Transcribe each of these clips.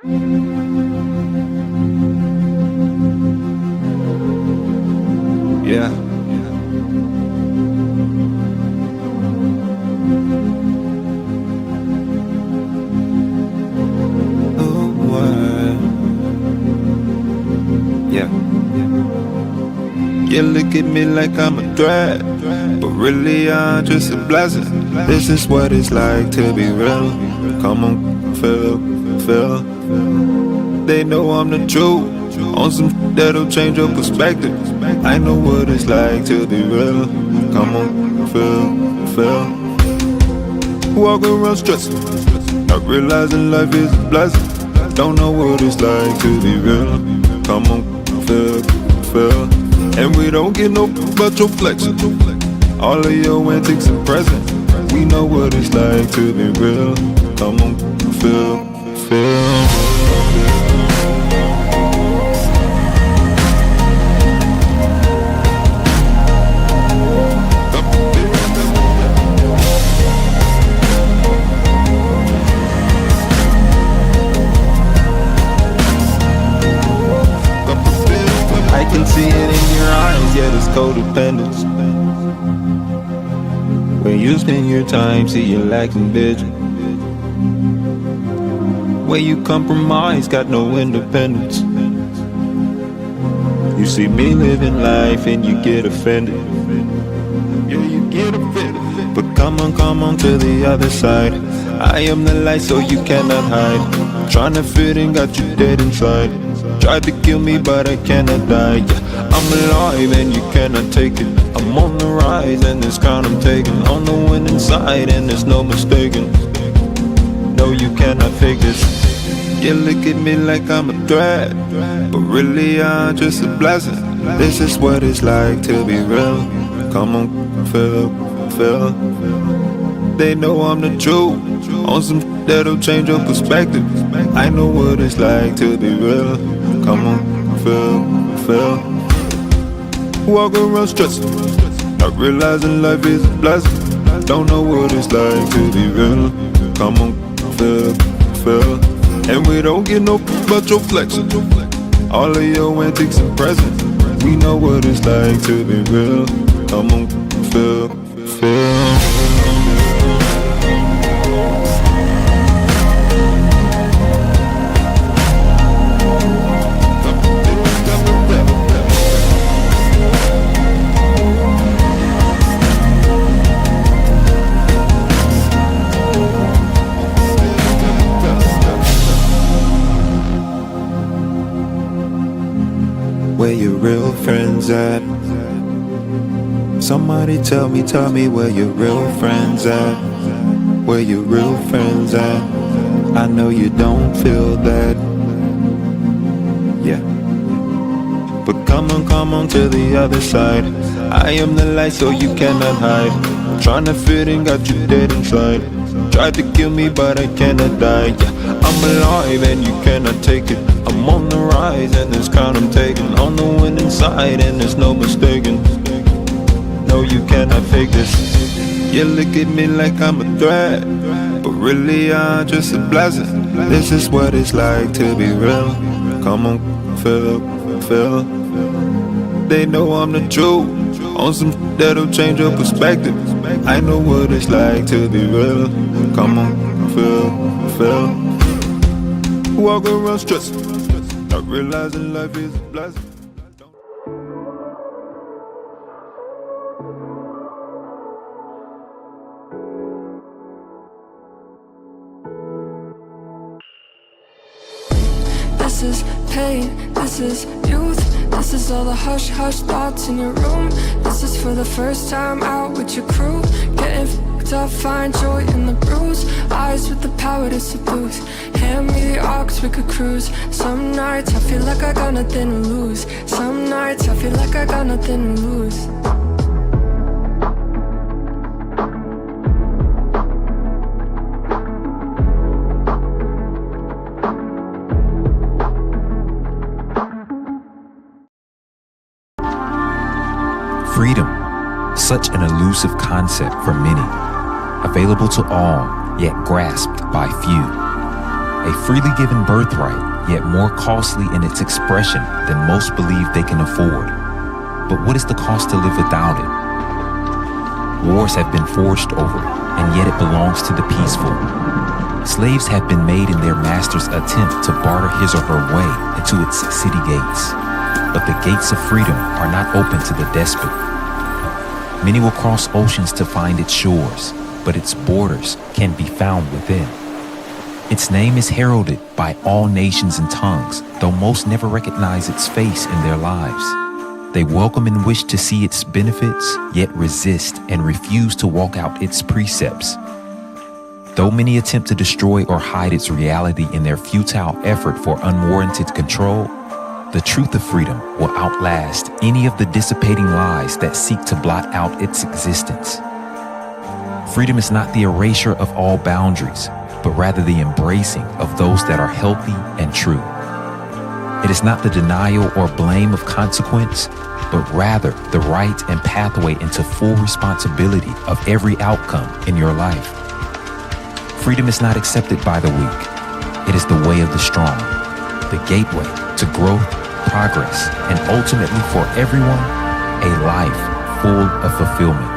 Yeah. Oh, what? Yeah. You look at me like I'm a threat, but really I'm just a blessing. This is what it's like to be real. Come on, feel. They know I'm the truth. On some that'll change your perspective. I know what it's like to be real. Come on, feel. Walk around stressing, not realizing life is a blessing. Don't know what it's like to be real. Come on, feel. And we don't get no about your flexing. All of your antics and presents. We know what it's like to be real. Come on, feel. I can see it in your eyes, yeah, it's codependence. Where you spend your time, see you lacking vision. Where you compromise, got no independence. You see me living life and you get offended. Yeah, you get offended. But come on to the other side. I am the light so you cannot hide. Tryna fit in, got you dead inside. Tried to kill me but I cannot die, yeah. I'm alive and you cannot take it. I'm on the rise and this crown I'm taking. On the winning side and there's no mistaking. No, you cannot fake this. You look at me like I'm a threat, but really I'm just a blessing. This is what it's like to be real. Come on, feel. They know I'm the truth. On some that'll change your perspective. I know what it's like to be real. Come on, feel. Walk around stressing, not realizing life is a blessing. Don't know what it's like to be real. Come on, feel. And we don't get no about your flexing. All of your antics and presents. We know what it's like to be real. Come on, feel. Where your real friends at? Somebody tell me where your real friends at? Where your real friends at? I know you don't feel that. Yeah. But come on to the other side. I am the light so you cannot hide. Tryna fit in, got you dead inside. Tried to kill me but I cannot die, yeah. I'm alive and you cannot take it. I'm on the rise and this crown I'm taking. On the winning side and there's no mistaking. No, you cannot fake this. You look at me like I'm a threat, but really I'm just a blessing. This is what it's like to be real. Come on, feel. They know I'm the truth. On some that'll change your perspective. I know what it's like to be real. Come on, feel. Walk around stressing, not realizing life is a blessing. This is pain, this is youth. This is all the hush thoughts in your room. This is for the first time out with your crew. Getting f***ed up, find joy in the bruise. Eyes with the power to seduce. Hand me the aux, we could cruise. Some nights I feel like I got nothing to lose. Some nights I feel like I got nothing to lose. Freedom, such an elusive concept for many, available to all, yet grasped by few. a freely given birthright, yet more costly in its expression than most believe they can afford. But what is the cost to live without it? Wars have been forged over it, and yet it belongs to the peaceful. Slaves have been made in their master's attempt to barter his or her way into its city gates. But the gates of freedom are not open to the despot. Many will cross oceans to find its shores, but its borders can be found within. Its name is heralded by all nations and tongues, though most never recognize its face in their lives. They welcome and wish to see its benefits, yet resist and refuse to walk out its precepts. Though many attempt to destroy or hide its reality in their futile effort for unwarranted control, the truth of freedom will outlast any of the dissipating lies that seek to blot out its existence. Freedom is not the erasure of all boundaries, but rather the embracing of those that are healthy and true. It is not the denial or blame of consequence, but rather the right and pathway into full responsibility of every outcome in your life. Freedom is not accepted by the weak. It is the way of the strong, the gateway to growth, progress, and ultimately for everyone, a life full of fulfillment.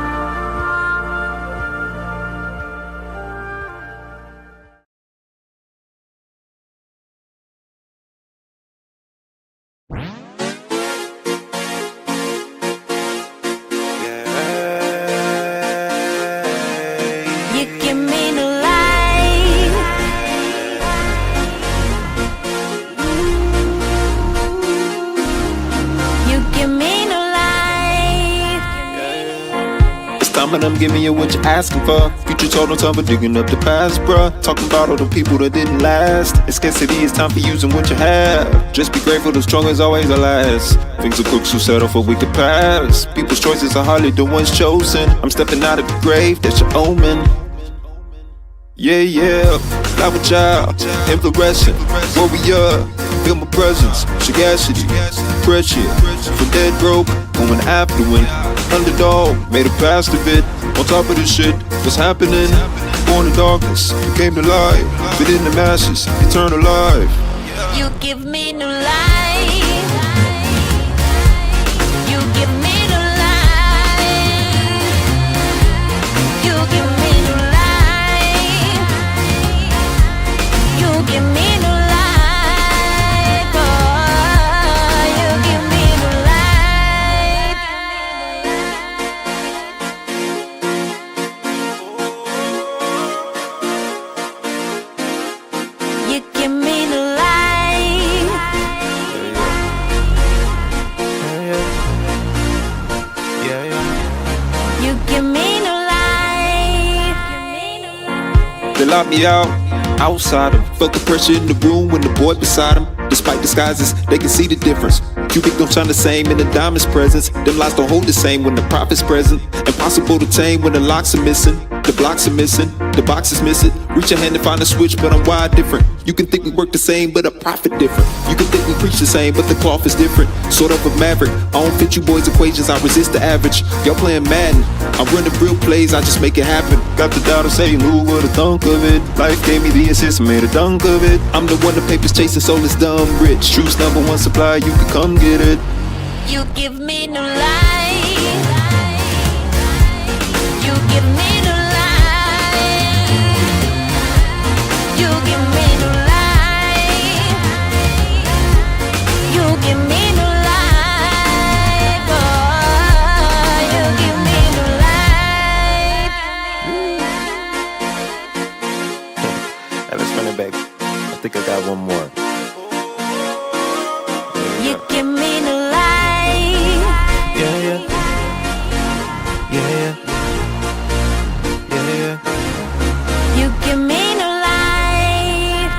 And I'm giving you what you're asking for. Future told on time for digging up the past, bruh. Talking about all the people that didn't last. In scarcity, it's time for using what you have. Just be grateful, the strong is always the last. Things are crooks who settle for weaker paths. People's choices are hardly the ones chosen. I'm stepping out of the grave, that's your omen. Yeah, yeah, flower child, inflorescent, warrior, feel my presence, sagacity, pressure, from dead broke, going affluent, underdog, made a past of it, on top of this shit, what's happening, born in darkness, came to life, within the masses, eternal life. You give me new life, you give me new life, you give me new life. You give me new life, oh, you give me new life. You give me new life. You give me new life. They locked me out, outsider. Felt the pressure in the room when the boy beside him. Despite disguises, they can see the difference. Cubic don't shine the same in the diamond's presence. Them lies don't hold the same when the prophet's present. Impossible to tame when the locks are missing. The blocks are missing, the box is missing. Reach your hand to find a switch, but I'm wired different. You can think we work the same, but a profit different. You can think we preach the same, but the cloth is different. Sort of a maverick, I don't fit you boys' equations, I resist the average. Y'all playing Madden, I'm running real plays, I just make it happen. Got the doubt of saying who would've thunk of it. Life gave me the assist, made a dunk of it. I'm the one the papers chasing, so it's dumb rich. Truth's #1 supply, you can come get it. You give me new life. You give me new life. You give me new life. You give me new life. Oh, you give me new life. Hey, let's run it back. I think I got one more. You give me new life. Yeah, yeah. Yeah, yeah. Yeah, yeah. You give me new life.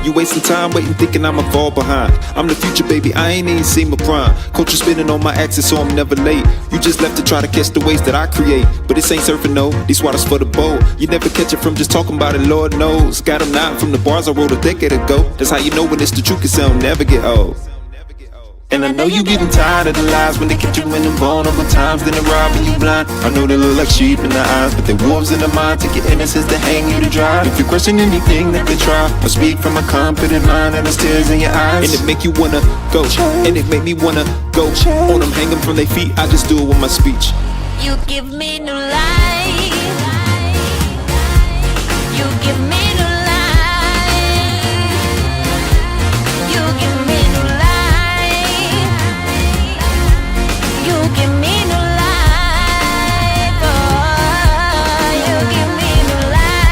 You wasting time waiting, thinking I'ma fall behind. I'm the future, baby, I ain't even seen my prime. Culture spinning on my axis, so I'm never late. You just left to try to catch the waves that I create. But this ain't surfing, no, these waters for the boat. You never catch it from just talking about it, Lord knows. Got them nodding from the bars I wrote a decade ago. That's how you know when it's the truth, 'cause it'll never get old. And I know you getting tired of the lies when they catch you in them vulnerable times, then they're robbing you blind. I know they look like sheep in the eyes, but they're wolves in the mind. Take your innocence to hang you to dry. If you question anything that they try, I speak from a confident mind, and there's tears in your eyes. And it make you wanna go, and it make me wanna go on them, hang them from their feet. I just do it with my speech. You give me new life. You give me new life. You give me new life. You give me new life. Oh, you give me new life.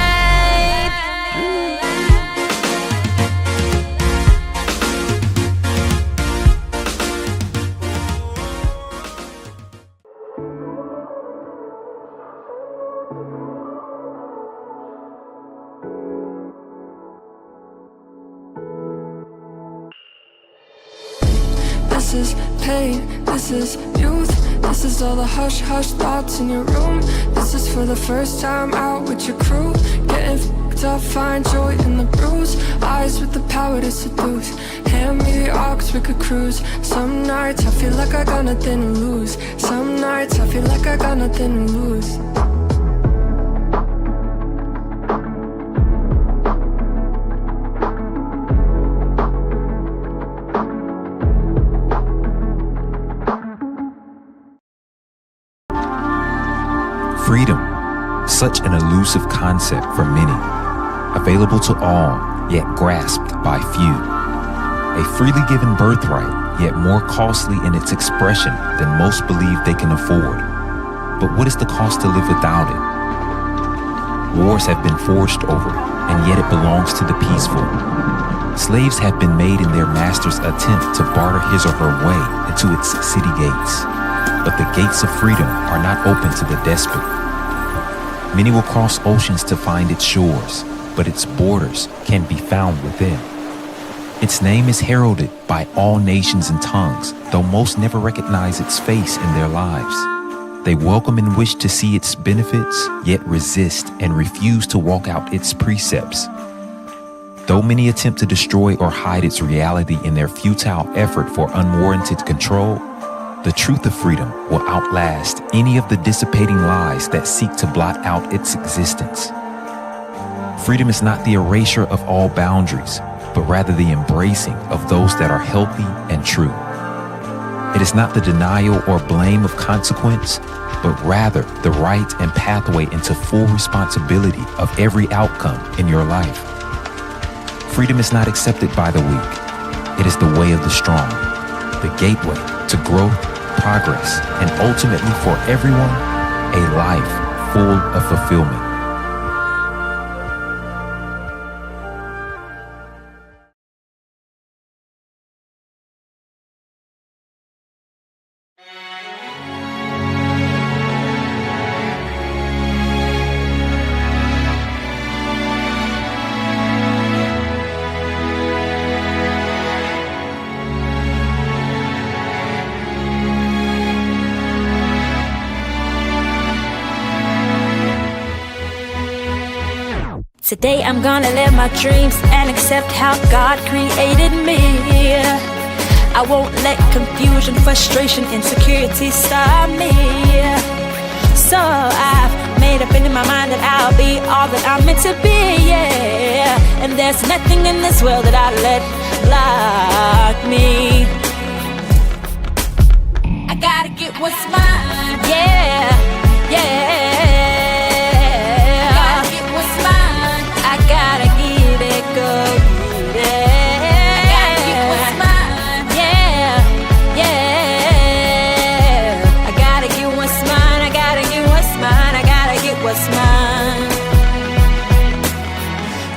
This is pain, this is youth. This is all the hush hush thoughts in your room. This is for the first time out with your crew. Getting f***ed up, find joy in the bruise. Eyes with the power to seduce. Hand me the aux, we could cruise. Some nights I feel like I got nothing to lose. Some nights I feel like I got nothing to lose. Freedom, such an elusive concept for many, available to all, yet grasped by few. A freely given birthright, yet more costly in its expression than most believe they can afford. But what is the cost to live without it? Wars have been forged over it, and yet it belongs to the peaceful. Slaves have been made in their master's attempt to barter his or her way into its city gates. But the gates of freedom are not open to the desperate. Many will cross oceans to find its shores, but its borders can be found within. Its name is heralded by all nations and tongues, though most never recognize its face in their lives. They welcome and wish to see its benefits, yet resist and refuse to walk out its precepts. Though many attempt to destroy or hide its reality in their futile effort for unwarranted control, the truth of freedom will outlast any of the dissipating lies that seek to blot out its existence. Freedom is not the erasure of all boundaries, but rather the embracing of those that are healthy and true. It is not the denial or blame of consequence, but rather the right and pathway into full responsibility of every outcome in your life. Freedom is not accepted by the weak. It is the way of the strong, the gateway to growth, progress, and ultimately for everyone, a life full of fulfillment. Today I'm gonna live my dreams and accept how God created me. I won't let confusion, frustration, insecurity stop me. So I've made up in my mind that I'll be all that I'm meant to be, yeah. And there's nothing in this world that I let block me. I gotta get what's mine, yeah, yeah.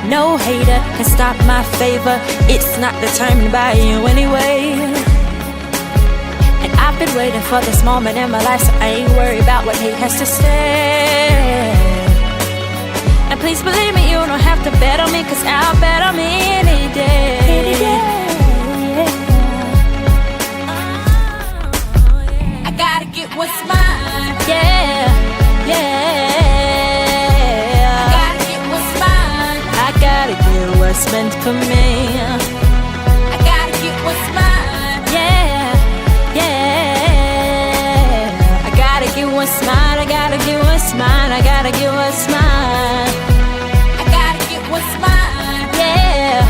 No hater can stop my favor. It's not determined by you anyway. And I've been waiting for this moment in my life, so I ain't worried about what he has to say. And please believe me, you don't have to bet on me, cause I'll bet on me any day. Any day. I gotta get what's mine. Yeah, yeah. What's meant for me. I gotta get what's mine. Yeah, gotta get what's mine. I gotta get what's mine. Yeah,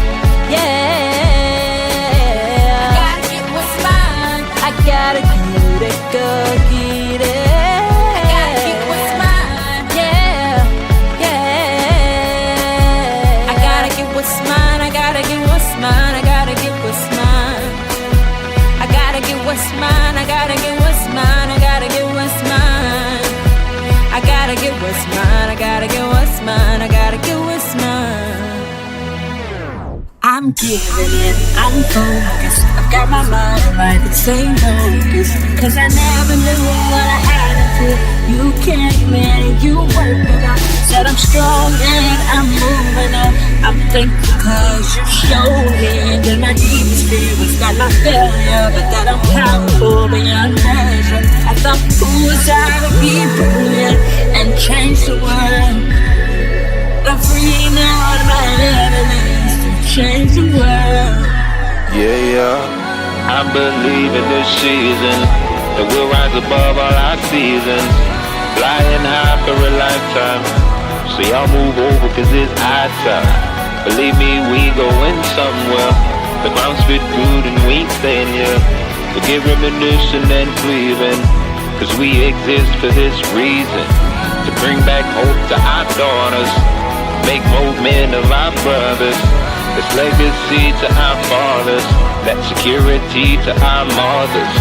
yeah. I gotta get what's mine. I gotta get it, go get it. I gotta get what's mine. Yeah, yeah. I gotta get what's mine. I gotta get what's mine. I gotta get what's mine. I gotta get what's mine. I gotta get what's mine. I gotta get what's mine. I gotta get what's mine. I gotta get what's mine. I gotta get what's mine. I'm giving in, I'm focused. I've got my mind right, it's ain't focused. Cause I never knew what I had until you came in and you worked it out. Said I'm strong and I'm moving on. I'm thankful cause you showed me that my deepest fear was not my failure, but that I'm powerful beyond measure. I thought who was I to be brilliant and change the world. I'm free now of my enemies to change the world. Yeah, I believe in this season that we'll rise above all our seasons, flying high for a lifetime. So y'all move over cause it's high time. Believe me, we going somewhere. The ground's fit good and we ain't staying here. Forget reminiscing and grieving, cause we exist for this reason, to bring back hope to our daughters, make more men of our brothers. This legacy to our fathers, that security to our mothers,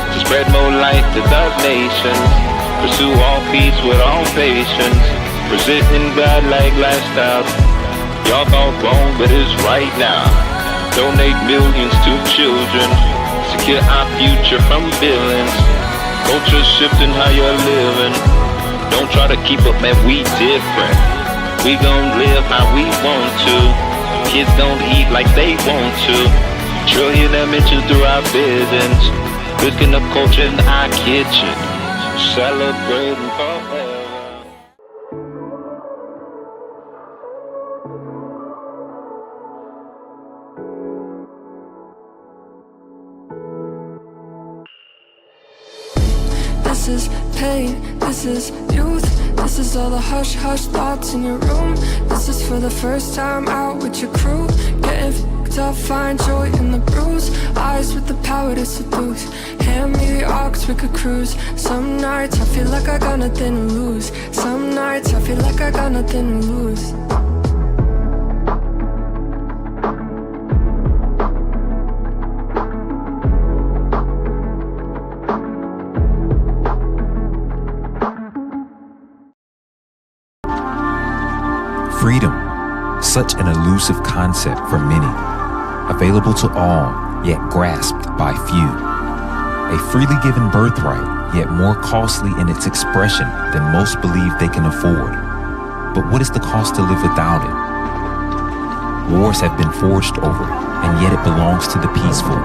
to spread more light to the nations, pursue all peace with all patience, presenting God-like lifestyles. Y'all thought wrong, but it's right now. Donate millions to children, secure our future from villains. Culture shifting how you're living. Don't try to keep up, man, we different. We gon' live how we want to. Kids don't eat like they want to. Trillion dimensions through our visions. Cooking up culture in our kitchen. Celebrating forever. This is pain, this is youth. This is all the hush hush thoughts in your room. This is for the first time out with your crew. Getting f***ed up, find joy in the bruise. Eyes with the power to seduce. Hand me the aux, we could cruise. Some nights I feel like I got nothing to lose. Some nights I feel like I got nothing to lose. Freedom, such an elusive concept for many, available to all, yet grasped by few. A freely given birthright, yet more costly in its expression than most believe they can afford. But what is the cost to live without it? Wars have been forged over it, and yet it belongs to the peaceful.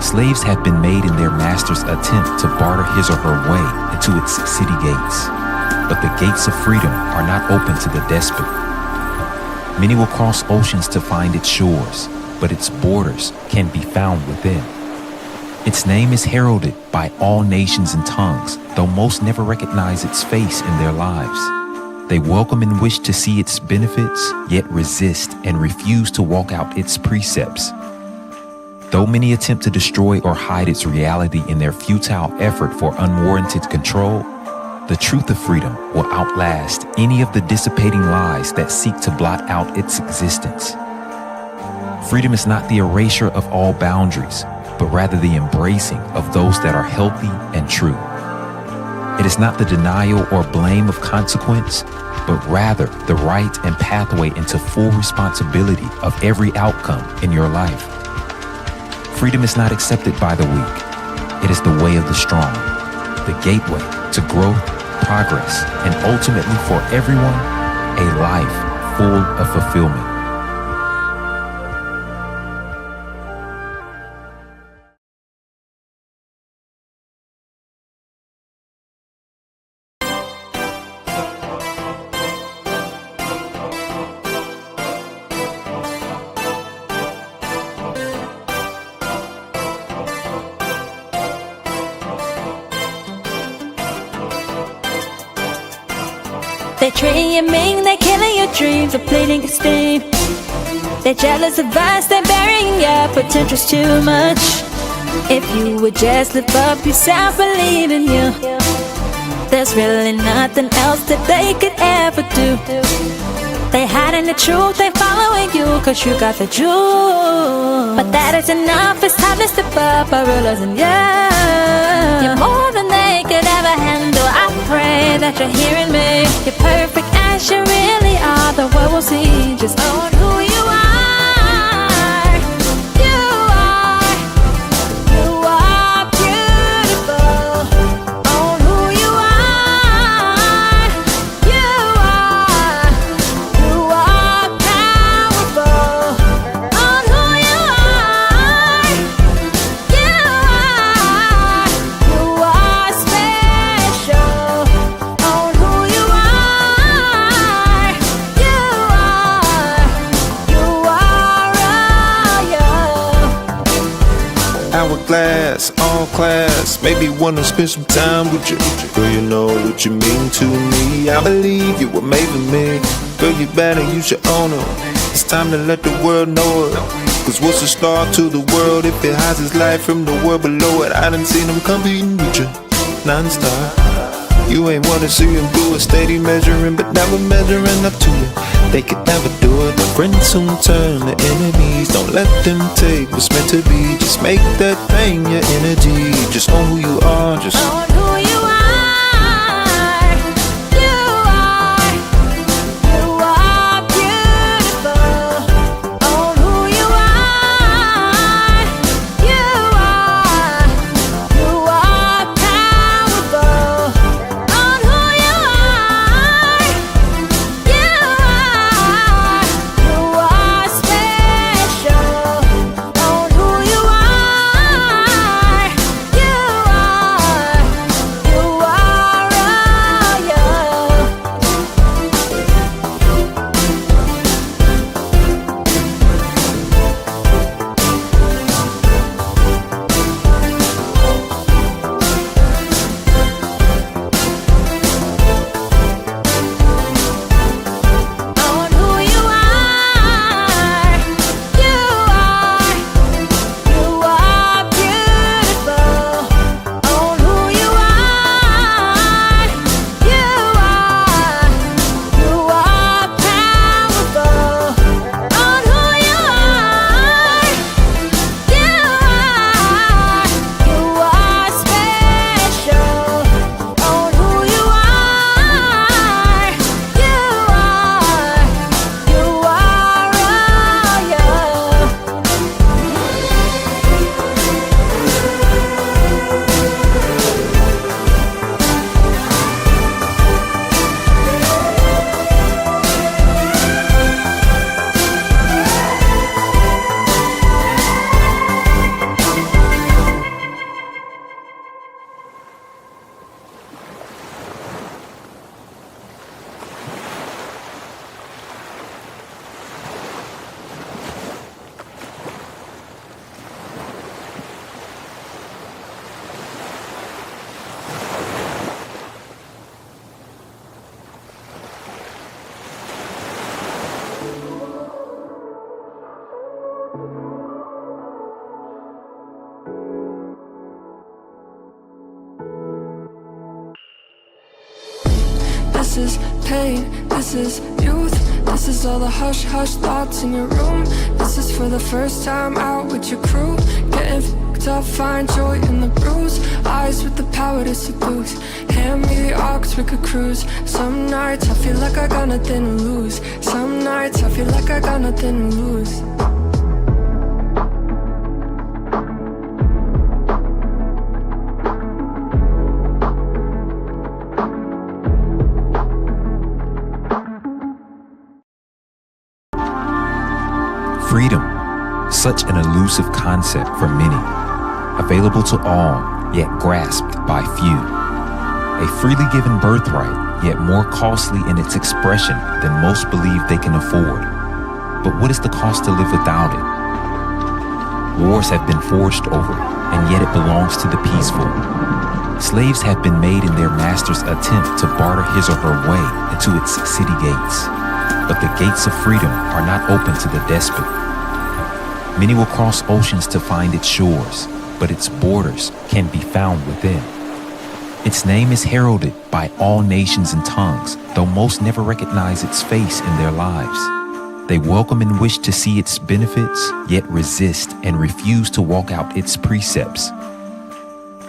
Slaves have been made in their master's attempt to barter his or her way into its city gates. But the gates of freedom are not open to the despot. Many will cross oceans to find its shores, but its borders can be found within. Its name is heralded by all nations and tongues, though most never recognize its face in their lives. They welcome and wish to see its benefits, yet resist and refuse to walk out its precepts. Though many attempt to destroy or hide its reality in their futile effort for unwarranted control, the truth of freedom will outlast any of the dissipating lies that seek to blot out its existence. Freedom is not the erasure of all boundaries, but rather the embracing of those that are healthy and true. It is not the denial or blame of consequence, but rather the right and pathway into full responsibility of every outcome in your life. Freedom is not accepted by the weak. It is the way of the strong, the gateway to growth, progress, and ultimately for everyone, a life full of fulfillment. They're treating you mean, they're killing your dreams, they're pleading esteem. They're jealous of us, they're burying your potential's too much. If you would just lift up yourself, believe in you, there's really nothing else that they could ever do. They hiding the truth, they following you, cause you got the jewel. But that is enough, it's time to step up by realizing you're more than they could ever handle. I pray that you're hearing me. You're perfect as you really are. The world will see just own who you are. Hourglass, all class, maybe wanna spend some time with you. Girl, you know what you mean to me. I believe you were made for me. Girl, you better use your honor. It's time to let the world know it. Cause what's a star to the world if it hides its light from the world below it? I done seen them competing with you, non-stop. You ain't wanna see them do it, steady measuring, but never measuring up to it. They could never do it, but friends soon turn to enemies. Don't let them take what's meant to be. Just make that thing your energy. Just own who you are, just own who you are. This is pain, this is youth. This is all the hush, hush thoughts in your room. This is for the first time out with your crew. Getting f***ed up, find joy in the bruise. Eyes with the power to seduce. Hand me the aux, we could cruise. Some nights I feel like I got nothing to lose. Some nights I feel like I got nothing to lose. Freedom, such an elusive concept for many, available to all, yet grasped by few. A freely given birthright, yet more costly in its expression than most believe they can afford. But what is the cost to live without it? Wars have been forged over it, and yet it belongs to the peaceful. Slaves have been made in their master's attempt to barter his or her way into its city gates. But the gates of freedom are not open to the despot. Many will cross oceans to find its shores, but its borders can be found within. Its name is heralded by all nations and tongues, though most never recognize its face in their lives. They welcome and wish to see its benefits, yet resist and refuse to walk out its precepts.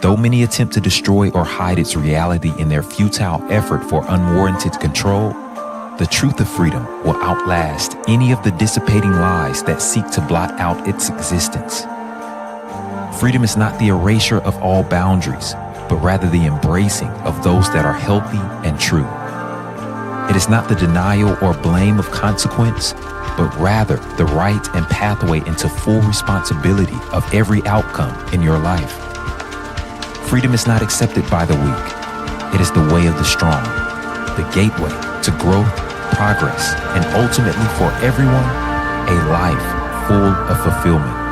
Though many attempt to destroy or hide its reality in their futile effort for unwarranted control, the truth of freedom will outlast any of the dissipating lies that seek to blot out its existence. Freedom is not the erasure of all boundaries, but rather the embracing of those that are healthy and true. It is not the denial or blame of consequence, but rather the right and pathway into full responsibility of every outcome in your life. Freedom is not accepted by the weak. It is the way of the strong, the gateway to growth, progress, and ultimately for everyone, a life full of fulfillment.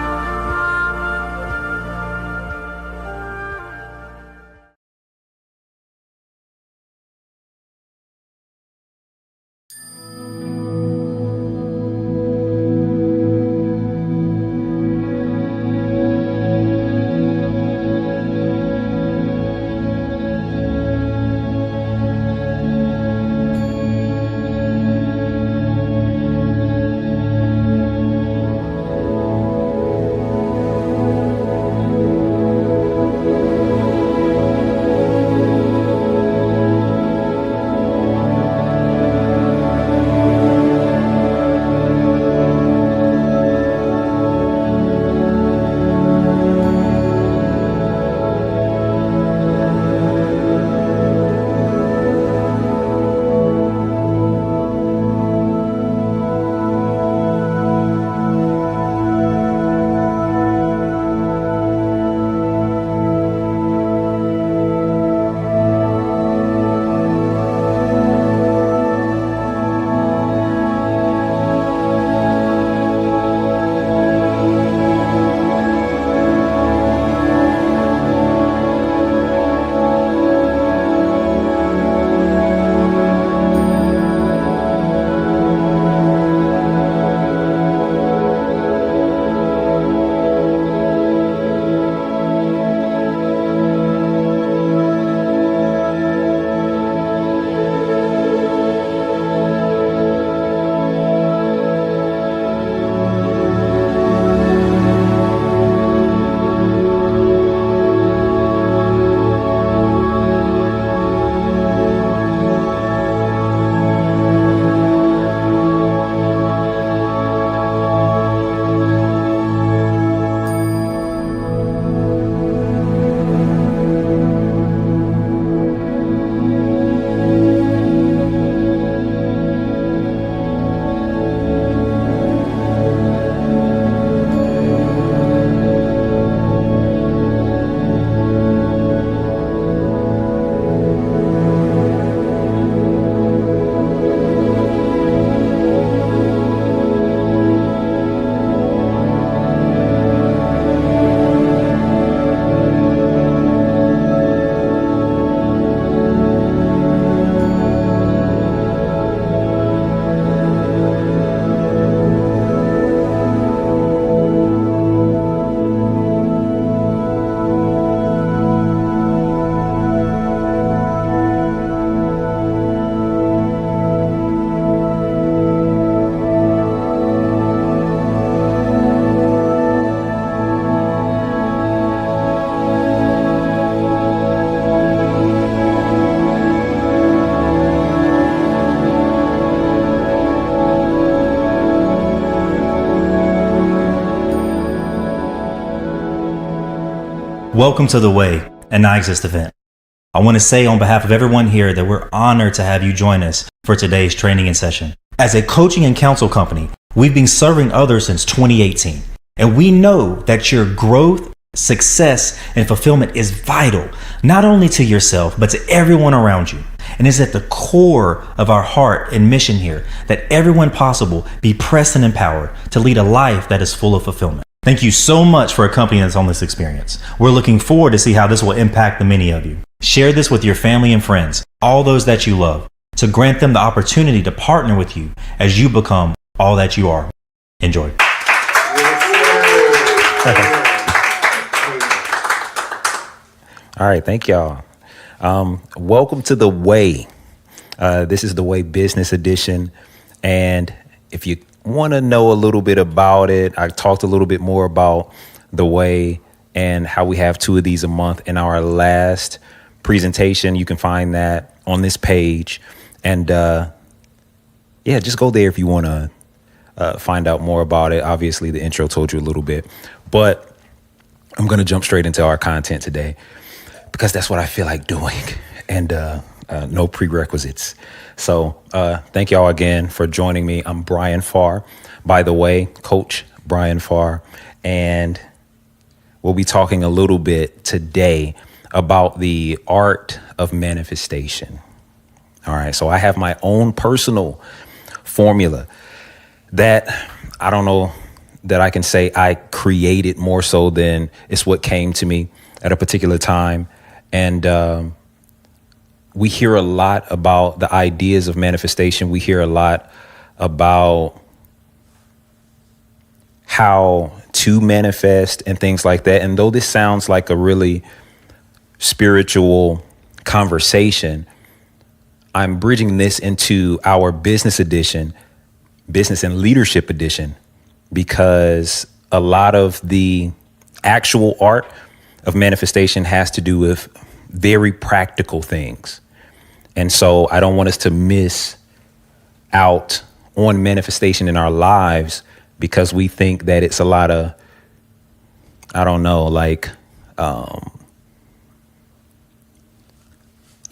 Welcome to The Way, an Iexist event. I want to say on behalf of everyone here that we're honored to have you join us for today's training and session. As a coaching and counsel company, we've been serving others since 2018, and we know that your growth, success, and fulfillment is vital, not only to yourself, but to everyone around you. And it's at the core of our heart and mission here that everyone possible be pressed and empowered to lead a life that is full of fulfillment. Thank you so much for accompanying us on this experience. We're looking forward to see how this will impact the many of you. Share this with your family and friends, all those that you love, to grant them the opportunity to partner with you as you become all that you are. Enjoy. All right, thank y'all. Welcome to The Way. This is The Way Business Edition. And if you want to know a little bit about it, I talked a little bit more about The Way and how we have 2 of these a month in our last presentation. You can find that on this page. And just go there if you want to find out more about it. Obviously, the intro told you a little bit, but I'm going to jump straight into our content today because that's what I feel like doing, and no prerequisites. So thank y'all again for joining me. I'm Bryan Pharr, by the way, Coach Bryan Pharr, and we'll be talking a little bit today about the art of manifestation. All right, so I have my own personal formula that I don't know that I can say I created more so than it's what came to me at a particular time. And we hear a lot about the ideas of manifestation. We hear a lot about how to manifest and things like that. And though this sounds like a really spiritual conversation, I'm bridging this into our business edition, business and leadership edition, because a lot of the actual art of manifestation has to do with very practical things. And so I don't want us to miss out on manifestation in our lives because we think that it's a lot of, I don't know, like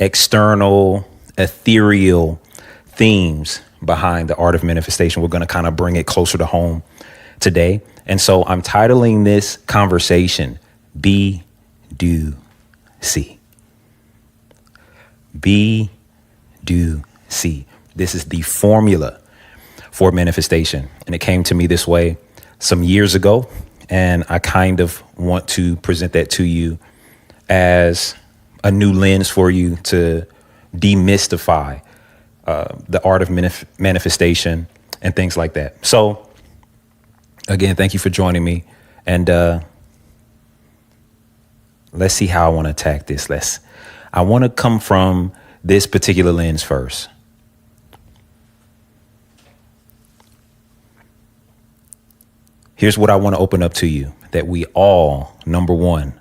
external, ethereal themes behind the art of manifestation. We're going to kind of bring it closer to home today. And so I'm titling this conversation, Be, Do, See. Be, Do, See. This is the formula for manifestation. And it came to me this way some years ago. And I kind of want to present that to you as a new lens for you to demystify the art of manifestation and things like that. So again, thank you for joining me. And let's see how I want to attack this. I want to come from this particular lens first. Here's what I want to open up to you, that we all, number one,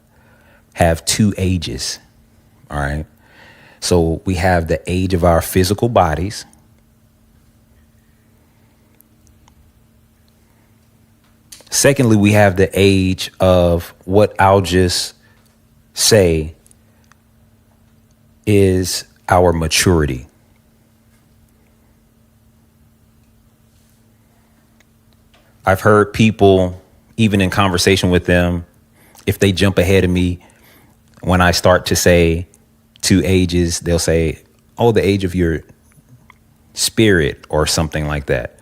have 2 ages. All right. So we have the age of our physical bodies. Secondly, we have the age of what I'll just say is our maturity. I've heard people, even in conversation with them, if they jump ahead of me, when I start to say 2 ages, they'll say, oh, the age of your spirit or something like that.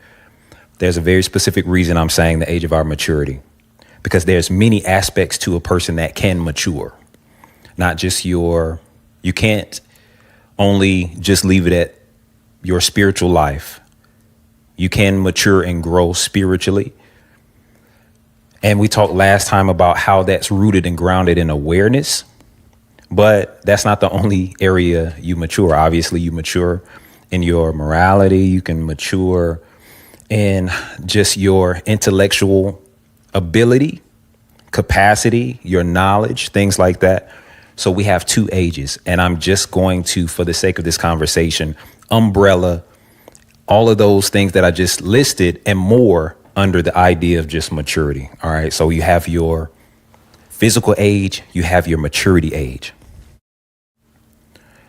There's a very specific reason I'm saying the age of our maturity, because there's many aspects to a person that can mature, not just you can't only just leave it at your spiritual life. You can mature and grow spiritually. And we talked last time about how that's rooted and grounded in awareness. But that's not the only area you mature. Obviously, you mature in your morality. You can mature in just your intellectual ability, capacity, your knowledge, things like that. So we have 2 ages. And I'm just going to, for the sake of this conversation, umbrella all of those things that I just listed and more under the idea of just maturity. All right. So you have your physical age, you have your maturity age.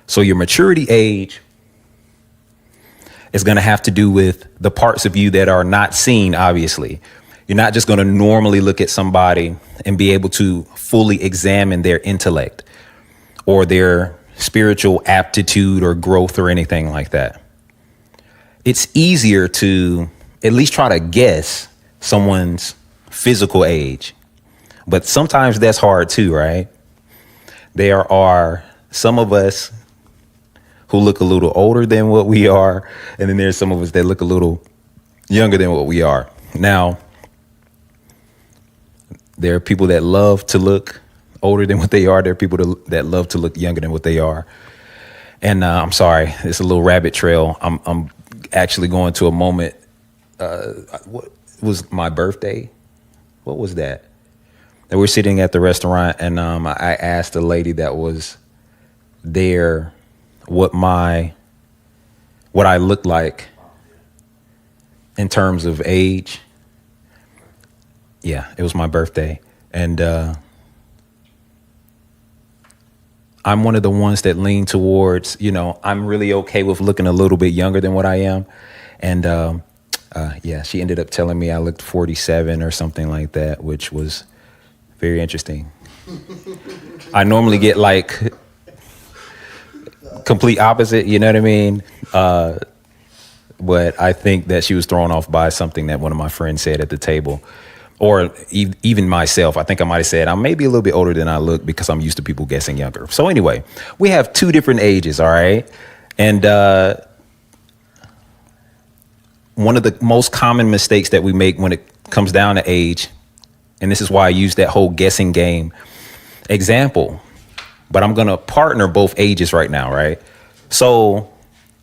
So your maturity age is going to have to do with the parts of you that are not seen, obviously. You're not just going to normally look at somebody and be able to fully examine their intellect or their spiritual aptitude or growth or anything like that. It's easier to at least try to guess someone's physical age, but sometimes that's hard too, right? There are some of us who look a little older than what we are, and then there's some of us that look a little younger than what we are. Now, there are people that love to look older than what they are. There are people that love to look younger than what they are. And I'm sorry, it's a little rabbit trail. I'm actually going to a moment. What was my birthday? What was that? That we're sitting at the restaurant, and I asked the lady that was there what I looked like in terms of age. Yeah, it was my birthday. And I'm one of the ones that lean towards, I'm really okay with looking a little bit younger than what I am. And yeah, she ended up telling me I looked 47 or something like that, which was very interesting. I normally get like complete opposite, you know what I mean? But I think that she was thrown off by something that one of my friends said at the table, or even myself. I think I might have said I'm maybe a little bit older than I look because I'm used to people guessing younger. So anyway, we have two different ages, all right? And one of the most common mistakes that we make when it comes down to age, and this is why I use that whole guessing game example, but I'm going to partner both ages right now, right? So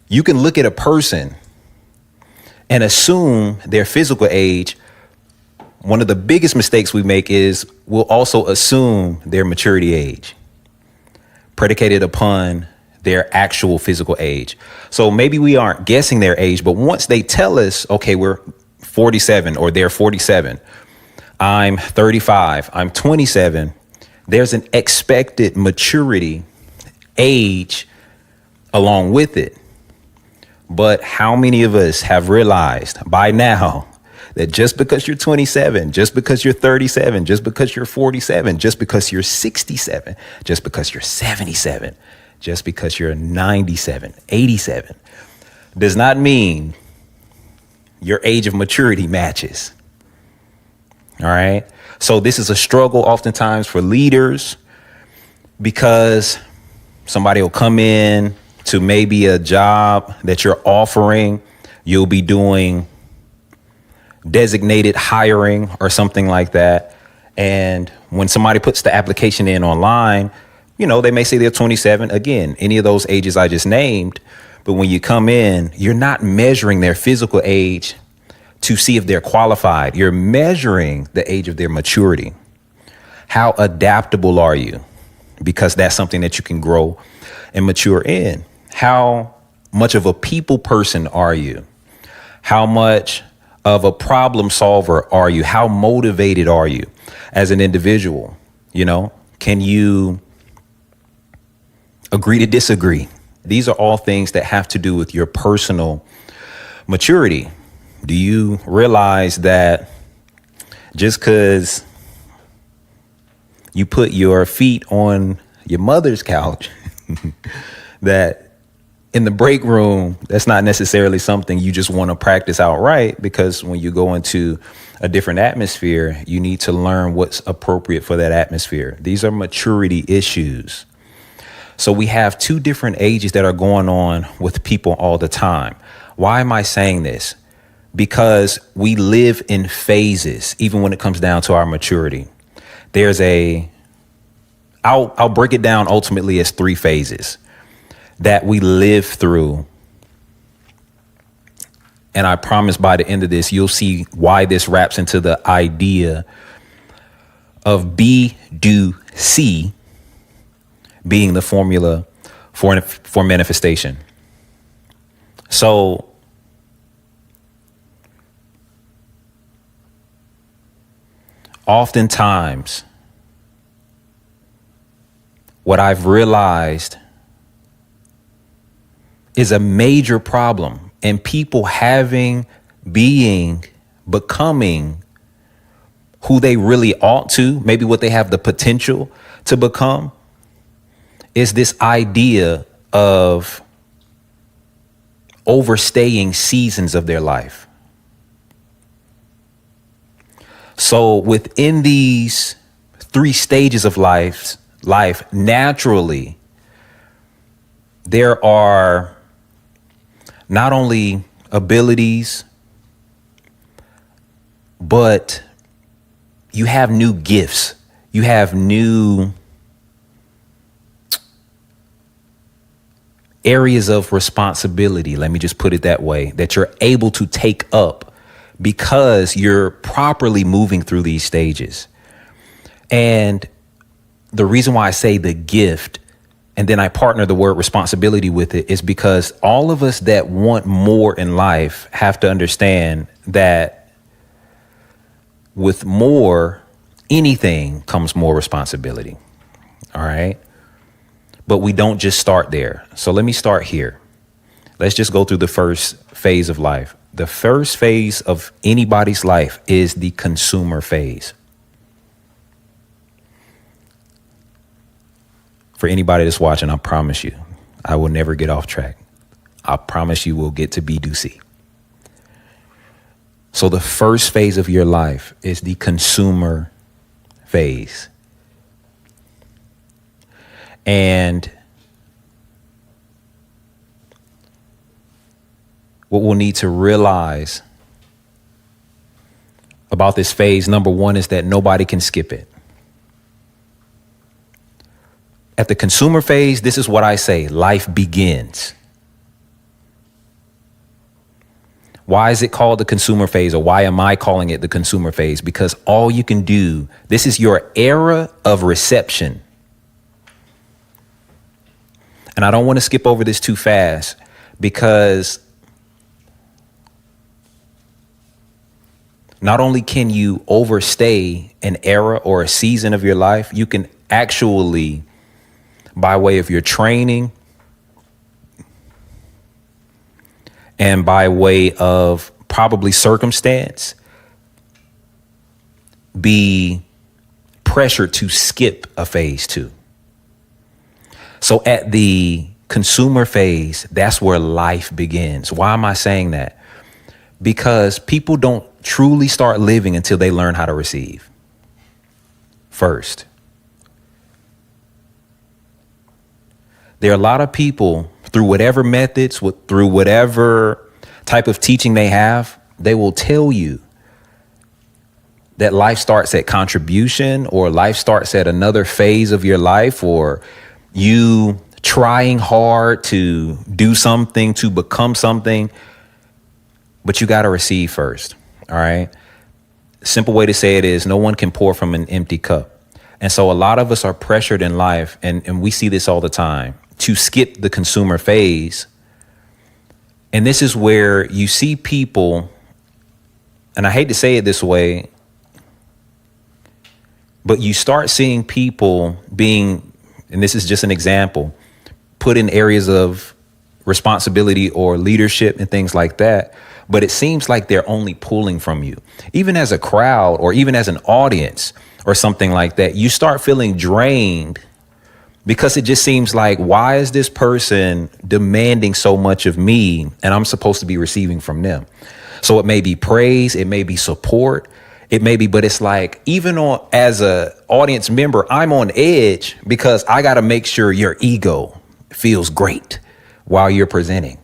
you can look at a person and assume their physical age. One of the biggest mistakes we make is we'll also assume their maturity age, predicated upon their actual physical age. So maybe we aren't guessing their age, but once they tell us, okay, we're 47 or they're 47, I'm 35, I'm 27, there's an expected maturity age along with it. But how many of us have realized by now that just because you're 27, just because you're 37, just because you're 47, just because you're 67, just because you're 77, just because you're 97, 87, does not mean your age of maturity matches. All right. So this is a struggle oftentimes for leaders, because somebody will come in to maybe a job that you're offering. You'll be doing designated hiring or something like that. And when somebody puts the application in online, they may say they're 27. Again, any of those ages I just named. But when you come in, you're not measuring their physical age to see if they're qualified. You're measuring the age of their maturity. How adaptable are you? Because that's something that you can grow and mature in. How much of a people person are you? How much of a problem solver are you? How motivated are you as an individual? Can you agree to disagree? These are all things that have to do with your personal maturity. Do you realize that just because you put your feet on your mother's couch, that in the break room, that's not necessarily something you just want to practice outright, because when you go into a different atmosphere, you need to learn what's appropriate for that atmosphere. These are maturity issues. So we have two different ages that are going on with people all the time. Why am I saying this? Because we live in phases, even when it comes down to our maturity. I'll break it down ultimately as three phases that we live through. And I promise by the end of this, you'll see why this wraps into the idea of B, do, C being the formula for manifestation. So oftentimes, what I've realized is a major problem in people becoming who they really ought to, maybe what they have the potential to become, is this idea of overstaying seasons of their life. So within these three stages of life, naturally, there are not only abilities, but you have new gifts. You have new areas of responsibility. Let me just put it that way, that you're able to take up because you're properly moving through these stages. And the reason why I say the gift, and then I partner the word responsibility with it, is because all of us that want more in life have to understand that with more, anything comes more responsibility. All right. But we don't just start there. So let me start here. Let's just go through the first phase of life. The first phase of anybody's life is the consumer phase. For anybody that's watching, I promise you, I will never get off track. I promise you we'll get to B to C. So the first phase of your life is the consumer phase. And what we'll need to realize about this phase, number one, is that nobody can skip it. At the consumer phase, this is what I say, life begins. Why is it called the consumer phase, or why am I calling it the consumer phase? Because all you can do, this is your era of reception. And I don't want to skip over this too fast, because not only can you overstay an era or a season of your life, you can actually, by way of your training and by way of probably circumstance, be pressured to skip a phase too. So at the consumer phase, that's where life begins. Why am I saying that? Because people don't truly start living until they learn how to receive first. There are a lot of people, through whatever methods, through whatever type of teaching they have, they will tell you that life starts at contribution, or life starts at another phase of your life, or you trying hard to do something, to become something, but you got to receive first. All right. Simple way to say it is no one can pour from an empty cup. And so a lot of us are pressured in life, and we see this all the time, to skip the consumer phase. And this is where you see people, and I hate to say it this way, but you start seeing people being, and this is just an example, put in areas of responsibility or leadership and things like that. But it seems like they're only pulling from you. Even as a crowd, or even as an audience or something like that, you start feeling drained, because it just seems like, why is this person demanding so much of me and I'm supposed to be receiving from them? So it may be praise, it may be support, it may be, but it's like, even as a audience member, I'm on edge because I got to make sure your ego feels great while you're presenting.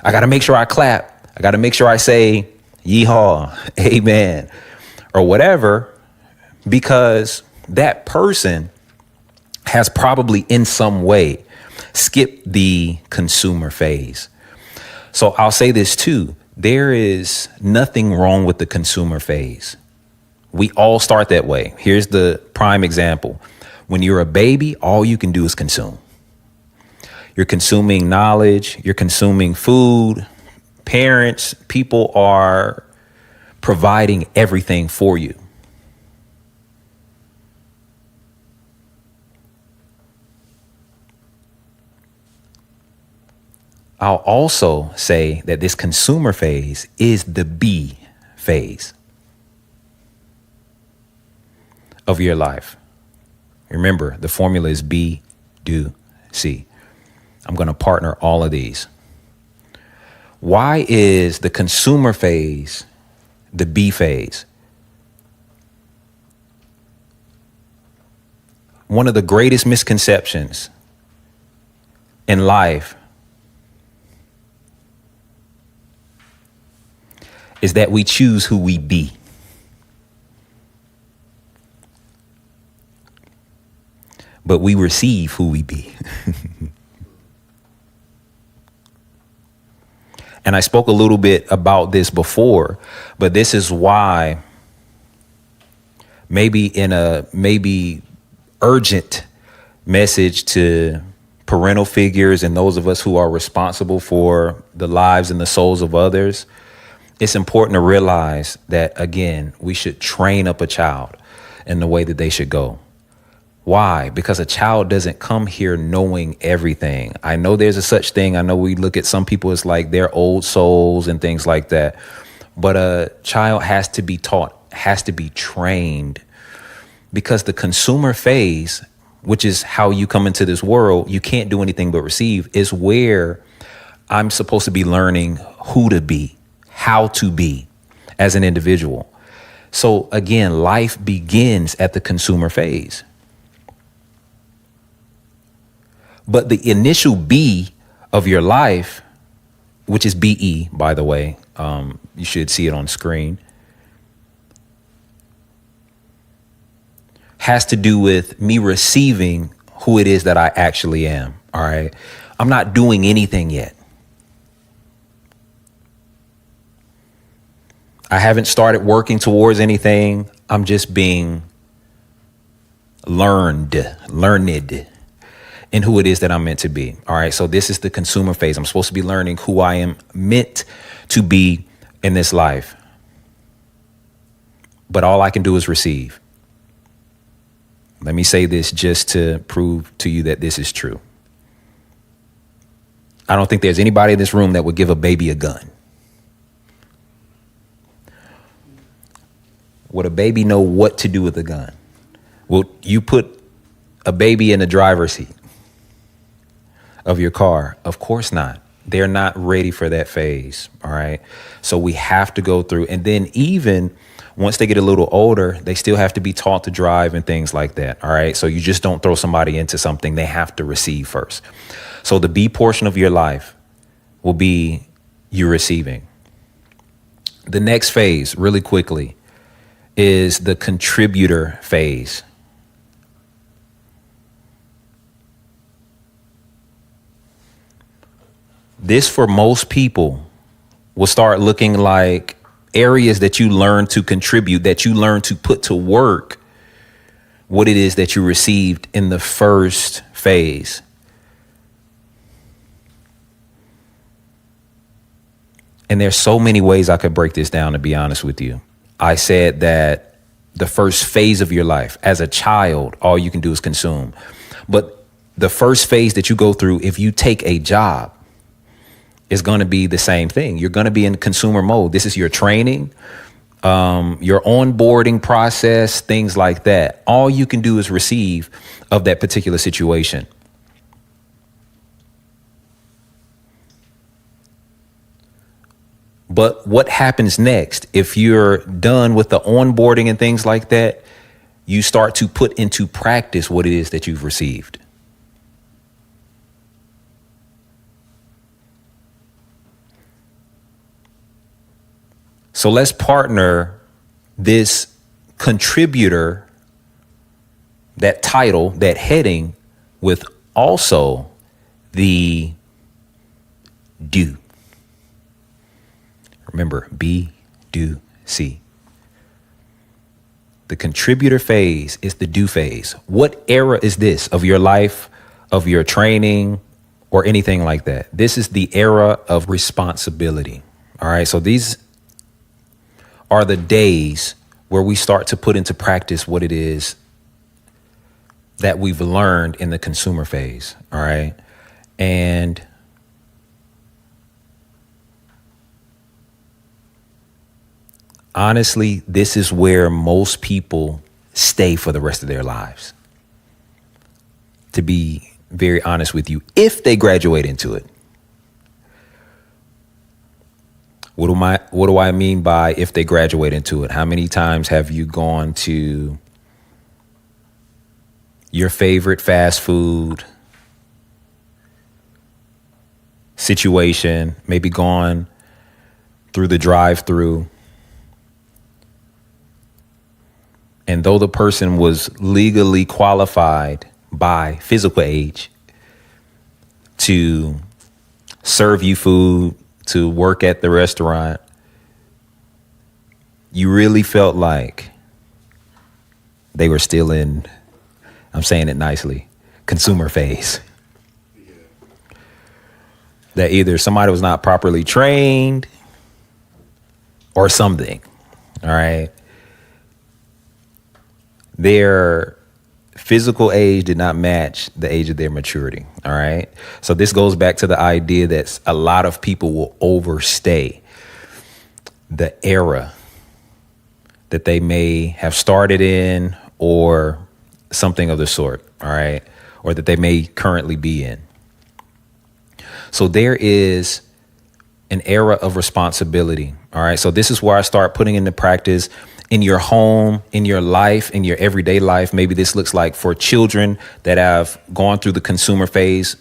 I got to make sure I clap. I got to make sure I say yeehaw, amen, or whatever, because that person has probably in some way skipped the consumer phase. So I'll say this too. There is nothing wrong with the consumer phase. We all start that way. Here's the prime example. When you're a baby, all you can do is consume. You're consuming knowledge, you're consuming food. Parents, people are providing everything for you. I'll also say that this consumer phase is the B phase of your life. Remember, the formula is B, do, C. I'm going to partner all of these. Why is the consumer phase the B phase? One of the greatest misconceptions in life is that we choose who we be. But we receive who we be. And I spoke a little bit about this before, but this is why maybe urgent message to parental figures and those of us who are responsible for the lives and the souls of others. It's important to realize that, again, we should train up a child in the way that they should go. Why? Because a child doesn't come here knowing everything. I know there's a such thing. I know we look at some people as like they're old souls and things like that. But a child has to be taught, has to be trained, because the consumer phase, which is how you come into this world, you can't do anything but receive, is where I'm supposed to be learning who to be, how to be as an individual. So again, life begins at the consumer phase. But the initial B of your life, which is BE, by the way, you should see it on screen, has to do with me receiving who it is that I actually am. All right. I'm not doing anything yet. I haven't started working towards anything. I'm just being learned in who it is that I'm meant to be. All right. So this is the consumer phase. I'm supposed to be learning who I am meant to be in this life. But all I can do is receive. Let me say this just to prove to you that this is true. I don't think there's anybody in this room that would give a baby a gun. Would a baby know what to do with a gun? Will you put a baby in the driver's seat of your car? Of course not. They're not ready for that phase. All right. So we have to go through. And then even once they get a little older, they still have to be taught to drive and things like that. All right. So you just don't throw somebody into something. They have to receive first. So the B portion of your life will be you receiving. The next phase, really quickly, is the contributor phase. This, for most people, will start looking like areas that you learn to contribute, that you learn to put to work what it is that you received in the first phase. And there's so many ways I could break this down, to be honest with you. I said that the first phase of your life, as a child, all you can do is consume. But the first phase that you go through, if you take a job, is going to be the same thing. You're going to be in consumer mode. This is your training, your onboarding process, things like that. All you can do is receive of that particular situation. But what happens next? If you're done with the onboarding and things like that, you start to put into practice what it is that you've received. So let's partner this contributor, that title, that heading, with also the do. Remember, be, do, see. The contributor phase is the do phase. What era is this of your life, of your training, or anything like that? This is the era of responsibility. All right. So these are the days where we start to put into practice what it is that we've learned in the consumer phase. All right. And honestly, this is where most people stay for the rest of their lives. To be very honest with you, if they graduate into it. What do I mean by if they graduate into it? How many times have you gone to your favorite fast food situation, maybe gone through the drive-through, and though the person was legally qualified by physical age to serve you food, to work at the restaurant, you really felt like they were still in, I'm saying it nicely, consumer phase. That either somebody was not properly trained or something, all right? Their physical age did not match the age of their maturity, all right? So this goes back to the idea that a lot of people will overstay the era that they may have started in or something of the sort, all right? Or that they may currently be in. So there is an era of responsibility, all right? So this is where I start putting into practice in your home, in your life, in your everyday life. Maybe this looks like for children that have gone through the consumer phase.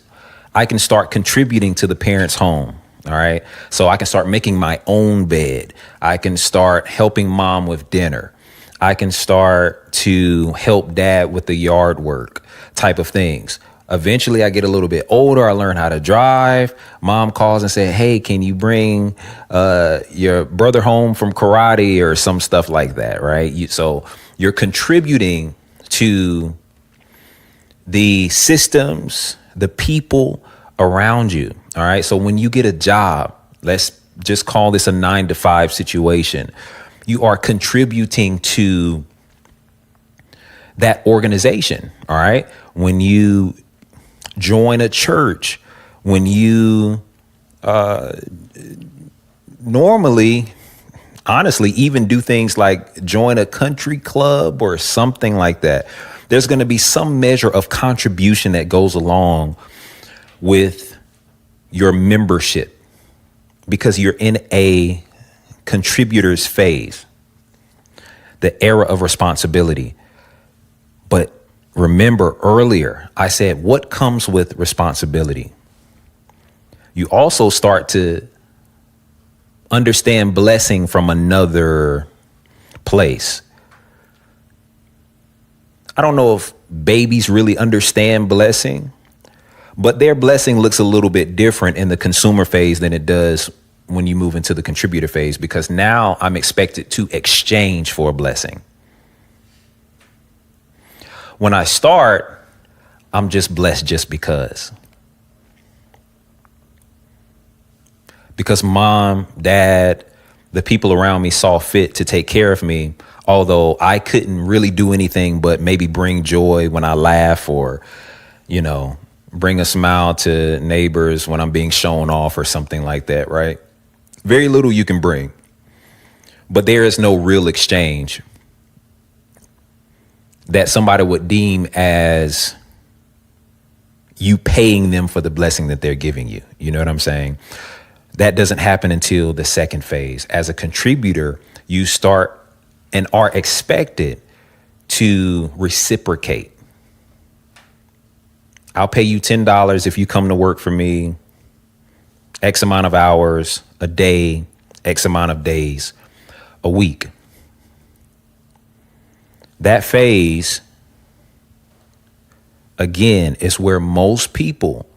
I can start contributing to the parent's home, all right? So I can start making my own bed. I can start helping mom with dinner. I can start to help dad with the yard work type of things. Eventually, I get a little bit older. I learn how to drive. Mom calls and says, hey, can you bring your brother home from karate or some stuff like that, right? So you're contributing to the systems, the people around you, all right? So when you get a job, let's just call this a 9-to-5 situation. You are contributing to that organization, all right? When you join a church, when you normally, honestly, even do things like join a country club or something like that, there's going to be some measure of contribution that goes along with your membership because you're in a contributor's phase, the era of responsibility. But remember earlier, I said, what comes with responsibility? You also start to understand blessing from another place. I don't know if babies really understand blessing, but their blessing looks a little bit different in the consumer phase than it does when you move into the contributor phase, because now I'm expected to exchange for a blessing. When I start, I'm just blessed just because. Because mom, dad, the people around me saw fit to take care of me, although I couldn't really do anything but maybe bring joy when I laugh or, you know, bring a smile to neighbors when I'm being shown off or something like that, right? Very little you can bring, but there is no real exchange that somebody would deem as you paying them for the blessing that they're giving you. You know what I'm saying? That doesn't happen until the second phase. As a contributor, you start and are expected to reciprocate. I'll pay you $10 if you come to work for me, X amount of hours a day, X amount of days a week. That phase, again, is where most people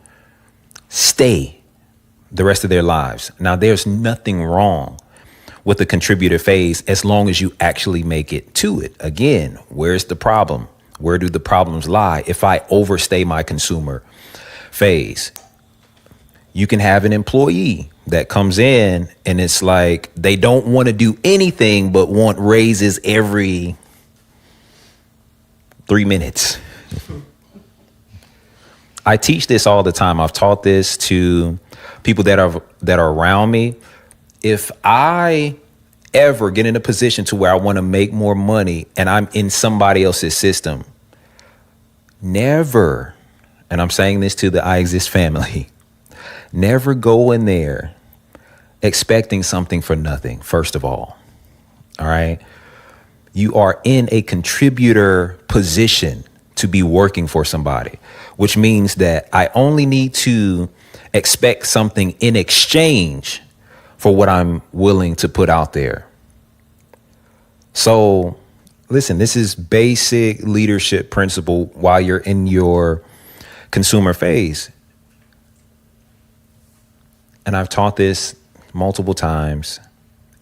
stay the rest of their lives. Now, there's nothing wrong with the contributor phase as long as you actually make it to it. Again, where's the problem? Where do the problems lie? If I overstay my consumer phase, you can have an employee that comes in and it's like they don't want to do anything but want raises every 3 minutes. I teach this all the time. I've taught this to people that are around me. If I ever get in a position to where I want to make more money and I'm in somebody else's system, never, and I'm saying this to the Iexist family, never go in there expecting something for nothing, first of all right? You are in a contributor position to be working for somebody, which means that I only need to expect something in exchange for what I'm willing to put out there. So listen, this is basic leadership principle while you're in your consumer phase. And I've taught this multiple times.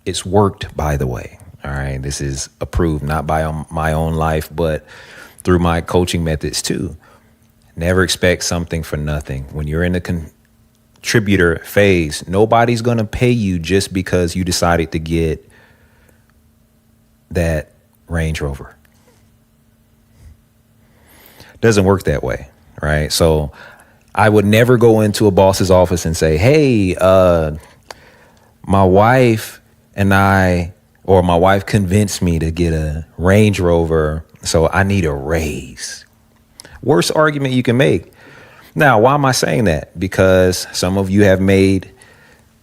It's worked, by the way. All right. This is approved, not by my own life, but through my coaching methods too. Never expect something for nothing. When you're in the contributor phase, nobody's going to pay you just because you decided to get that Range Rover. Doesn't work that way, right? So I would never go into a boss's office and say, hey, my wife and I, or my wife convinced me to get a Range Rover, so I need a raise. Worst argument you can make. Now, why am I saying that? Because some of you have made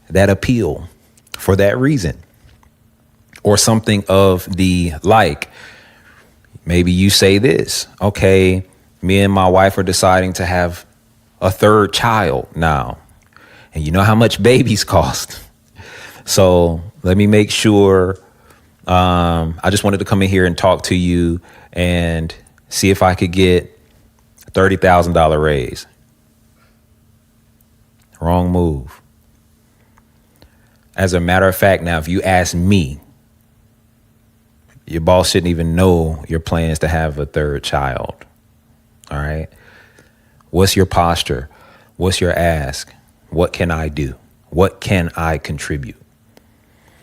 that appeal for that reason, or something of the like. Maybe you say this, okay, me and my wife are deciding to have a third child now. And you know how much babies cost. So let me make sure. I just wanted to come in here and talk to you and see if I could get a $30,000 raise. Wrong move. As a matter of fact, now, if you ask me, your boss shouldn't even know your plans to have a third child. All right. What's your posture? What's your ask? What can I do? What can I contribute?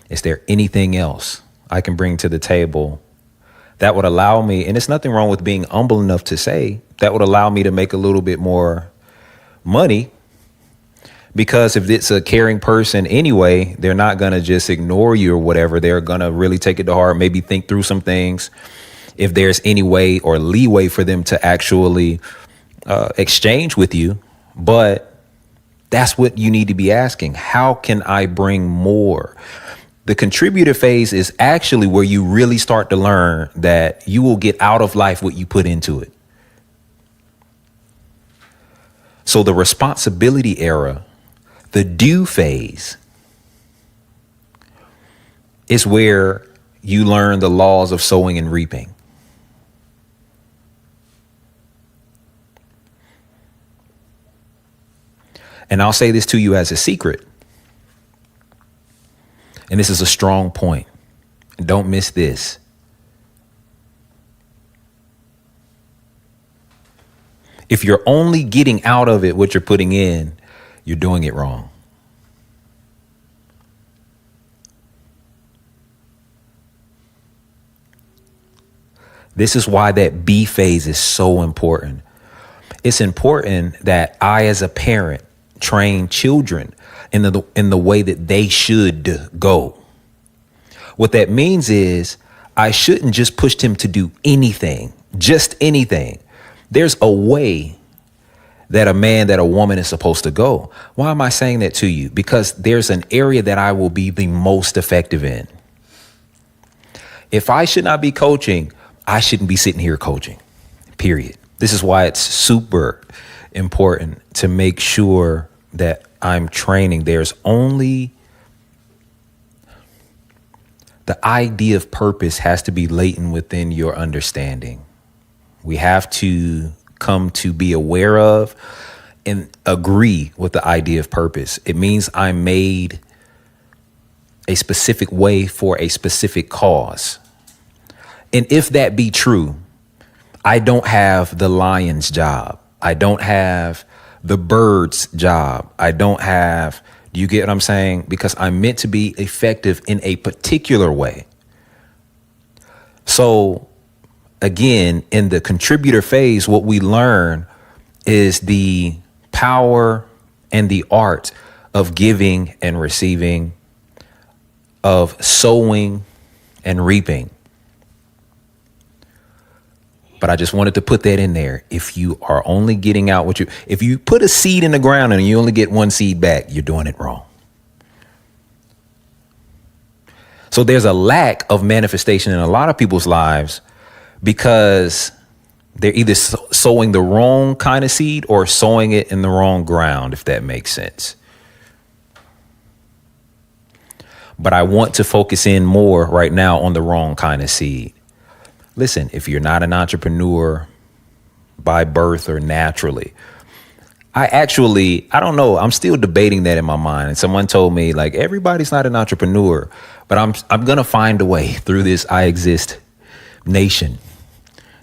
Is there anything else I can bring to the table that would allow me, and it's nothing wrong with being humble enough to say, that would allow me to make a little bit more money? Because if it's a caring person anyway, they're not going to just ignore you or whatever. They're going to really take it to heart, maybe think through some things. If there's any way or leeway for them to actually exchange with you. But that's what you need to be asking. How can I bring more? The contributor phase is actually where you really start to learn that you will get out of life what you put into it. So the responsibility era, the do phase, is where you learn the laws of sowing and reaping. And I'll say this to you as a secret. And this is a strong point. Don't miss this. If you're only getting out of it what you're putting in, you're doing it wrong. This is why that B phase is so important. It's important that I, as a parent, train children in the way that they should go. What that means is I shouldn't just push him to do anything, just anything. There's a way that a man, that a woman is supposed to go. Why am I saying that to you? Because there's an area that I will be the most effective in. If I should not be coaching, I shouldn't be sitting here coaching, period. This is why it's super important to make sure that I'm training. There's only the idea of purpose has to be latent within your understanding. We have to come to be aware of and agree with the idea of purpose. It means I'm made a specific way for a specific cause. And if that be true, I don't have the lion's job. I don't have the bird's job. I don't have, do you get what I'm saying? Because I'm meant to be effective in a particular way. So again, in the contributor phase, what we learn is the power and the art of giving and receiving, of sowing and reaping. But I just wanted to put that in there. If you are only getting out if you put a seed in the ground and you only get one seed back, you're doing it wrong. So there's a lack of manifestation in a lot of people's lives because they're either sowing the wrong kind of seed or sowing it in the wrong ground, if that makes sense. But I want to focus in more right now on the wrong kind of seed. Listen, if you're not an entrepreneur by birth or naturally, I don't know. I'm still debating that in my mind. And someone told me, like, everybody's not an entrepreneur, but I'm going to find a way through this Iexist nation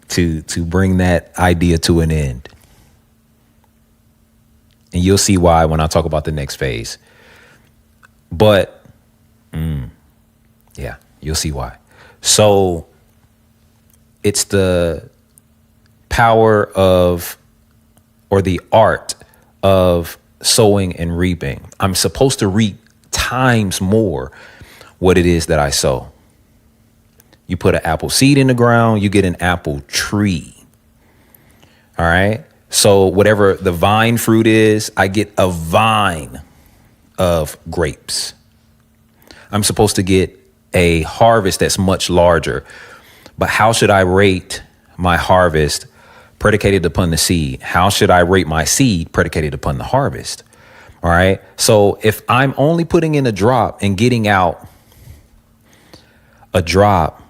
to bring that idea to an end. And you'll see why when I talk about the next phase. But, yeah, you'll see why. So it's the power of, or the art of sowing and reaping. I'm supposed to reap times more what it is that I sow. You put an apple seed in the ground, you get an apple tree. All right. So whatever the vine fruit is, I get a vine of grapes. I'm supposed to get a harvest that's much larger. But how should I rate my harvest predicated upon the seed? How should I rate my seed predicated upon the harvest? All right. So if I'm only putting in a drop and getting out a drop,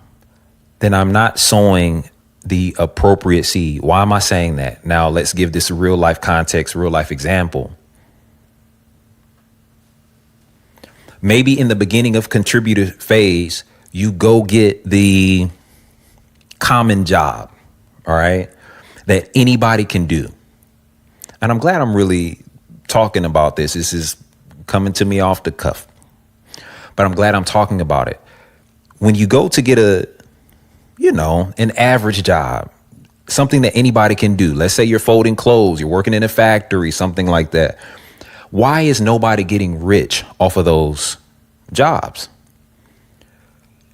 then I'm not sowing the appropriate seed. Why am I saying that? Now let's give this a real life context, real life example. Maybe in the beginning of contributor phase, you go get the common job, all right, that anybody can do. And I'm glad I'm really talking about this. This is coming to me off the cuff, but I'm glad I'm talking about it. When you go to get an average job, something that anybody can do. Let's say you're folding clothes, you're working in a factory, something like that. Why is nobody getting rich off of those jobs?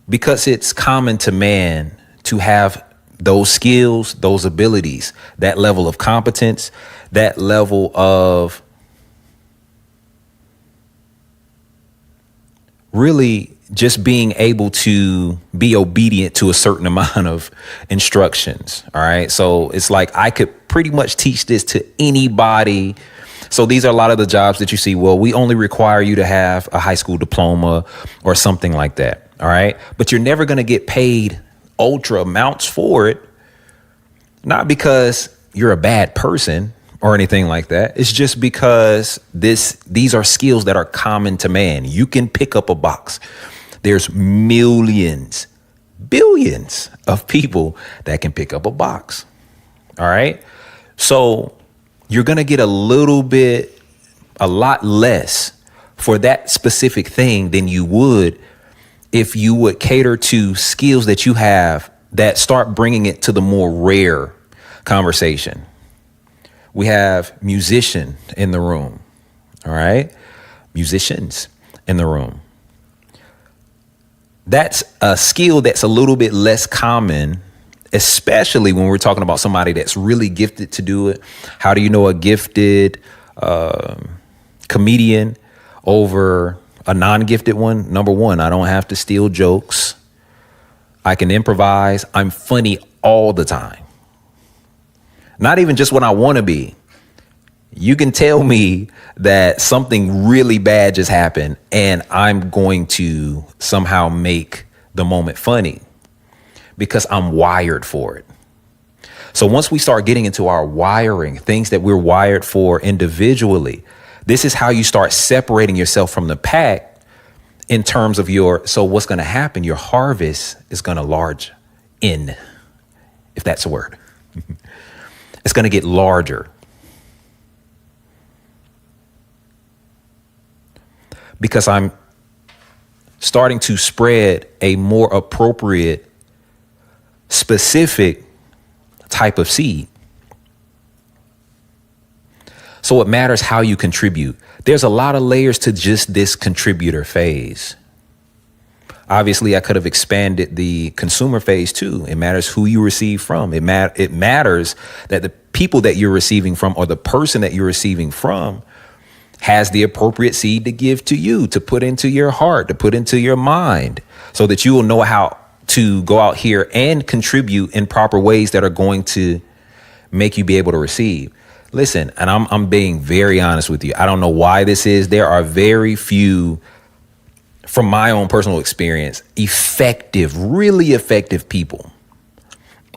Because it's common to man to have those skills, those abilities, that level of competence, that level of really just being able to be obedient to a certain amount of instructions. All right. So it's like I could pretty much teach this to anybody. So these are a lot of the jobs that you see. Well, we only require you to have a high school diploma or something like that. All right. But you're never going to get paid ultra amounts for it. Not because you're a bad person or anything like that. It's just because these are skills that are common to man. You can pick up a box. There's millions, billions of people that can pick up a box. All right. So you're going to get a lot less for that specific thing than you would if you would cater to skills that you have that start bringing it to the more rare conversation. We have musician in the room. All right. Musicians in the room. That's a skill that's a little bit less common, especially when we're talking about somebody that's really gifted to do it. How do you know a gifted comedian over a non-gifted one? Number one, I don't have to steal jokes. I can improvise. I'm funny all the time. Not even just when I want to be. You can tell me that something really bad just happened and I'm going to somehow make the moment funny because I'm wired for it. So once we start getting into our wiring, things that we're wired for individually, this is how you start separating yourself from the pack in terms of so what's going to happen? Your harvest is going to large in, if that's a word. It's going to get larger. Because I'm starting to spread a more appropriate, specific type of seed. So it matters how you contribute. There's a lot of layers to just this contributor phase. Obviously, I could have expanded the consumer phase too. It matters who you receive from. It matters that the people that you're receiving from or the person that you're receiving from has the appropriate seed to give to you, to put into your heart, to put into your mind, so that you will know how to go out here and contribute in proper ways that are going to make you be able to receive. Listen, and I'm being very honest with you. I don't know why this is. There are very few, from my own personal experience, really effective people.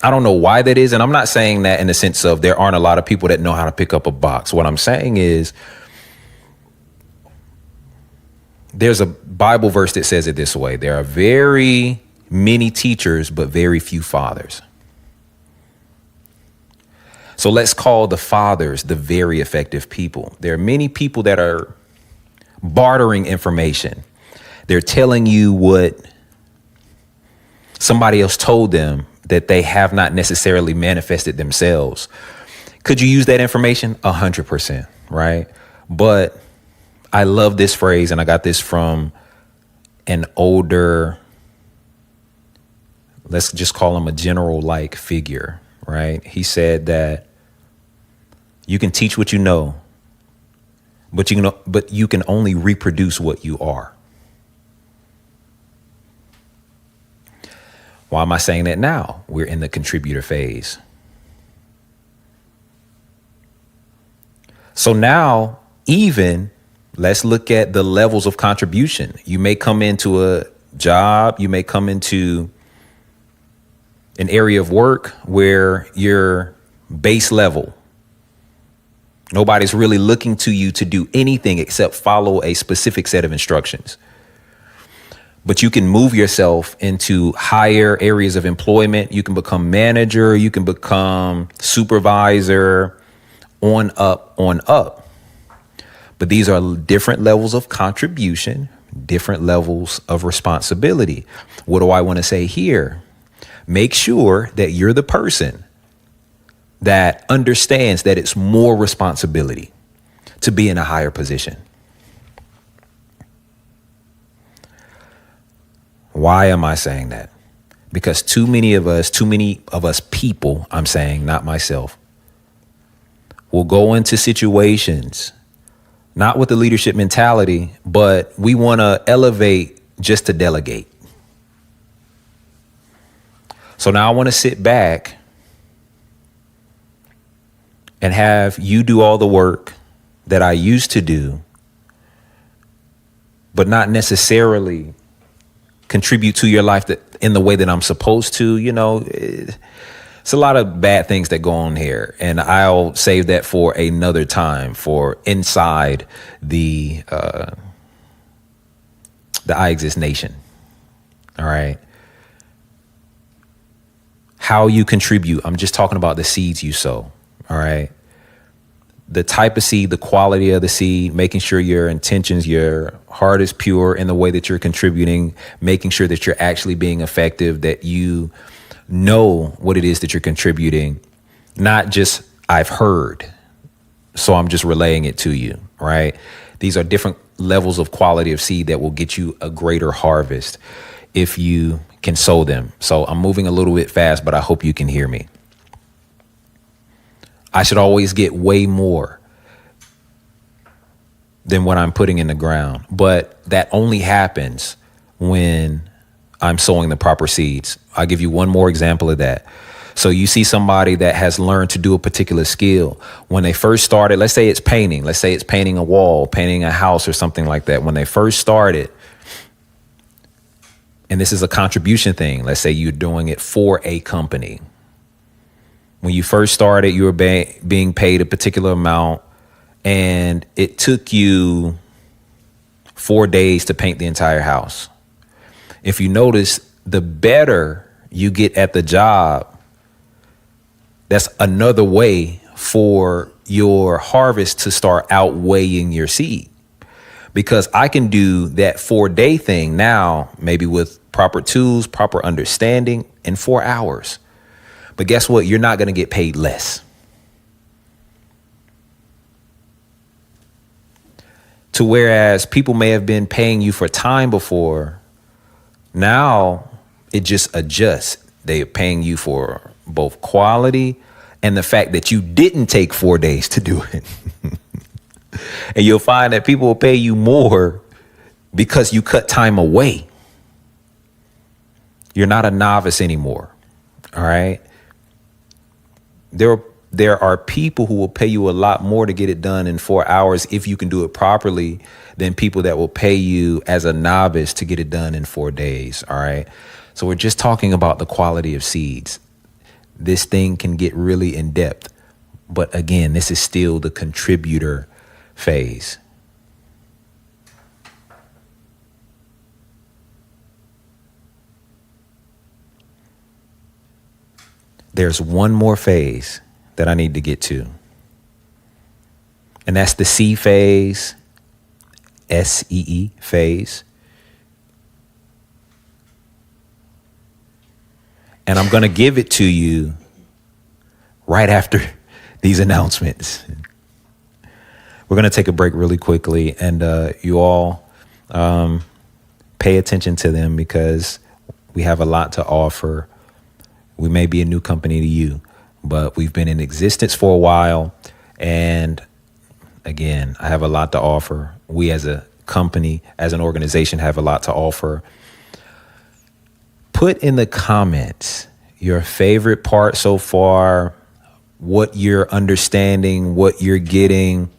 I don't know why that is. And I'm not saying that in the sense of there aren't a lot of people that know how to pick up a box. What I'm saying is there's a Bible verse that says it this way. There are very many teachers, but very few fathers. So let's call the fathers the very effective people. There are many people that are bartering information. They're telling you what somebody else told them that they have not necessarily manifested themselves. Could you use that information? 100%, right? But I love this phrase, and I got this from an older, let's just call him a general-like figure, right? He said that you can teach what you know, but you can only reproduce what you are. Why am I saying that now? We're in the contributor phase. So now, even let's look at the levels of contribution. You may come into a job, you may come into an area of work where you're base level. Nobody's really looking to you to do anything except follow a specific set of instructions. But you can move yourself into higher areas of employment. You can become manager. You can become supervisor, on up. But these are different levels of contribution, different levels of responsibility. What do I want to say here? Make sure that you're the person that understands that it's more responsibility to be in a higher position. Why am I saying that? Because too many of us people, I'm saying, not myself, will go into situations, not with the leadership mentality, but we want to elevate just to delegate. So now I want to sit back and have you do all the work that I used to do, but not necessarily contribute to your life that in the way that I'm supposed to. You know, it's a lot of bad things that go on here, and I'll save that for another time, for inside the Iexist Nation. All right. How you contribute. I'm just talking about the seeds you sow. All right. The type of seed, the quality of the seed, making sure your intentions, your heart is pure in the way that you're contributing, making sure that you're actually being effective, that you know what it is that you're contributing, not just I've heard, so I'm just relaying it to you, right? These are different levels of quality of seed that will get you a greater harvest if you can sow them. So I'm moving a little bit fast, but I hope you can hear me. I should always get way more than what I'm putting in the ground. But that only happens when I'm sowing the proper seeds. I'll give you one more example of that. So you see somebody that has learned to do a particular skill. When they first started, let's say it's painting. Let's say it's painting a wall, painting a house or something like that. When they first started, and this is a contribution thing. Let's say you're doing it for a company. When you first started, you were being paid a particular amount, and it took you 4 days to paint the entire house. If you notice, the better you get at the job, that's another way for your harvest to start outweighing your seed. Because I can do that 4-day thing now, maybe with proper tools, proper understanding, in 4 hours. But guess what? You're not going to get paid less. To whereas people may have been paying you for time before, now it just adjusts. They are paying you for both quality and the fact that you didn't take 4 days to do it. And you'll find that people will pay you more because you cut time away. You're not a novice anymore. All right. There are there are people who will pay you a lot more to get it done in 4 hours if you can do it properly than people that will pay you as a novice to get it done in 4 days. All right. So we're just talking about the quality of seeds. This thing can get really in depth. But again, this is still the contributor phase. There's one more phase that I need to get to. And that's the C phase, SEE phase. And I'm going to give it to you right after these announcements. We're going to take a break really quickly, and you all pay attention to them because we have a lot to offer. We may be a new company to you, but we've been in existence for a while. And again, I have a lot to offer. We as a company, as an organization, have a lot to offer. Put in the comments your favorite part so far, what you're understanding, what you're getting,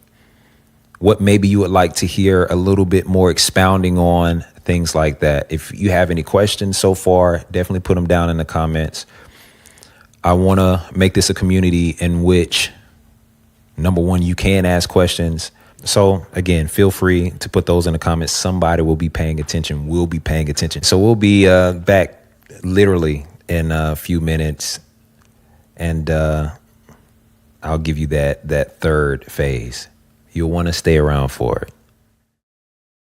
what maybe you would like to hear a little bit more expounding on, things like that. If you have any questions so far, definitely put them down in the comments. I want to make this a community in which, number one, you can ask questions. So again, feel free to put those in the comments. Somebody will be paying attention. We'll be paying attention. So we'll be back literally in a few minutes. And I'll give you that third phase. You'll want to stay around for it.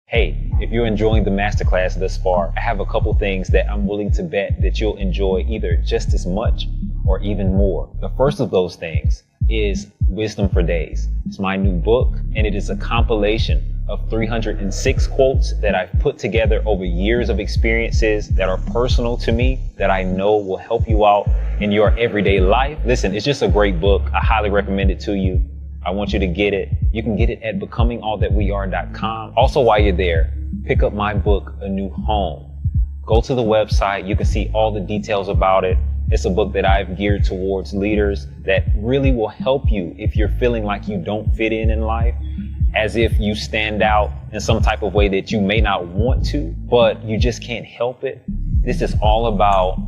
Hey, if you're enjoying the masterclass thus far, I have a couple things that I'm willing to bet that you'll enjoy either just as much or even more. The first of those things is Wisdom for Days. It's my new book, and it is a compilation of 306 quotes that I've put together over years of experiences that are personal to me, that I know will help you out in your everyday life. Listen, it's just a great book. I highly recommend it to you. I want you to get it. You can get it at becomingallthatweare.com. Also, while you're there, pick up my book, A New Home. Go to the website. You can see all the details about it. It's a book that I've geared towards leaders that really will help you if you're feeling like you don't fit in life, as if you stand out in some type of way that you may not want to, but you just can't help it. This is all about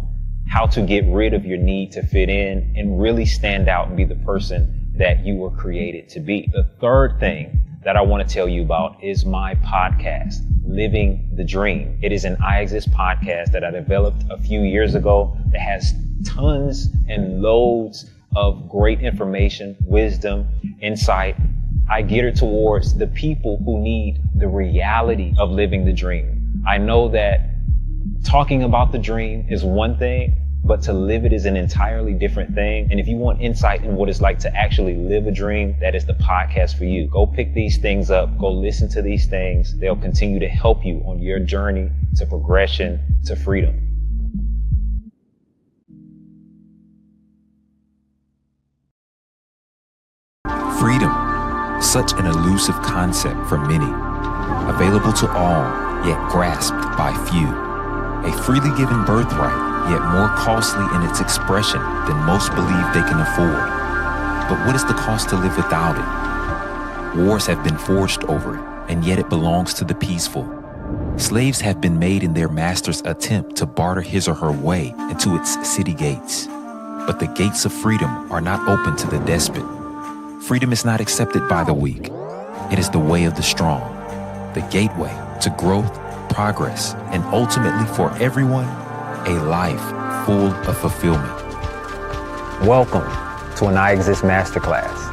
how to get rid of your need to fit in and really stand out and be the person that you were created to be. The third thing that I want to tell you about is my podcast, Living the Dream. It is an Iexist podcast that I developed a few years ago that has tons and loads of great information, wisdom, insight. I gear towards the people who need the reality of living the dream. I know that talking about the dream is one thing, but to live it is an entirely different thing. And if you want insight in what it's like to actually live a dream, that is the podcast for you. Go pick these things up. Go listen to these things. They'll continue to help you on your journey to progression, to freedom. Freedom, such an elusive concept for many, available to all, yet grasped by few. A freely given birthright, yet more costly in its expression than most believe they can afford. But what is the cost to live without it? Wars have been forged over it, and yet it belongs to the peaceful. Slaves have been made in their master's attempt to barter his or her way into its city gates. But the gates of freedom are not open to the despot. Freedom is not accepted by the weak. It is the way of the strong, the gateway to growth, progress, and ultimately for everyone, a life full of fulfillment. Welcome to an Iexist Masterclass.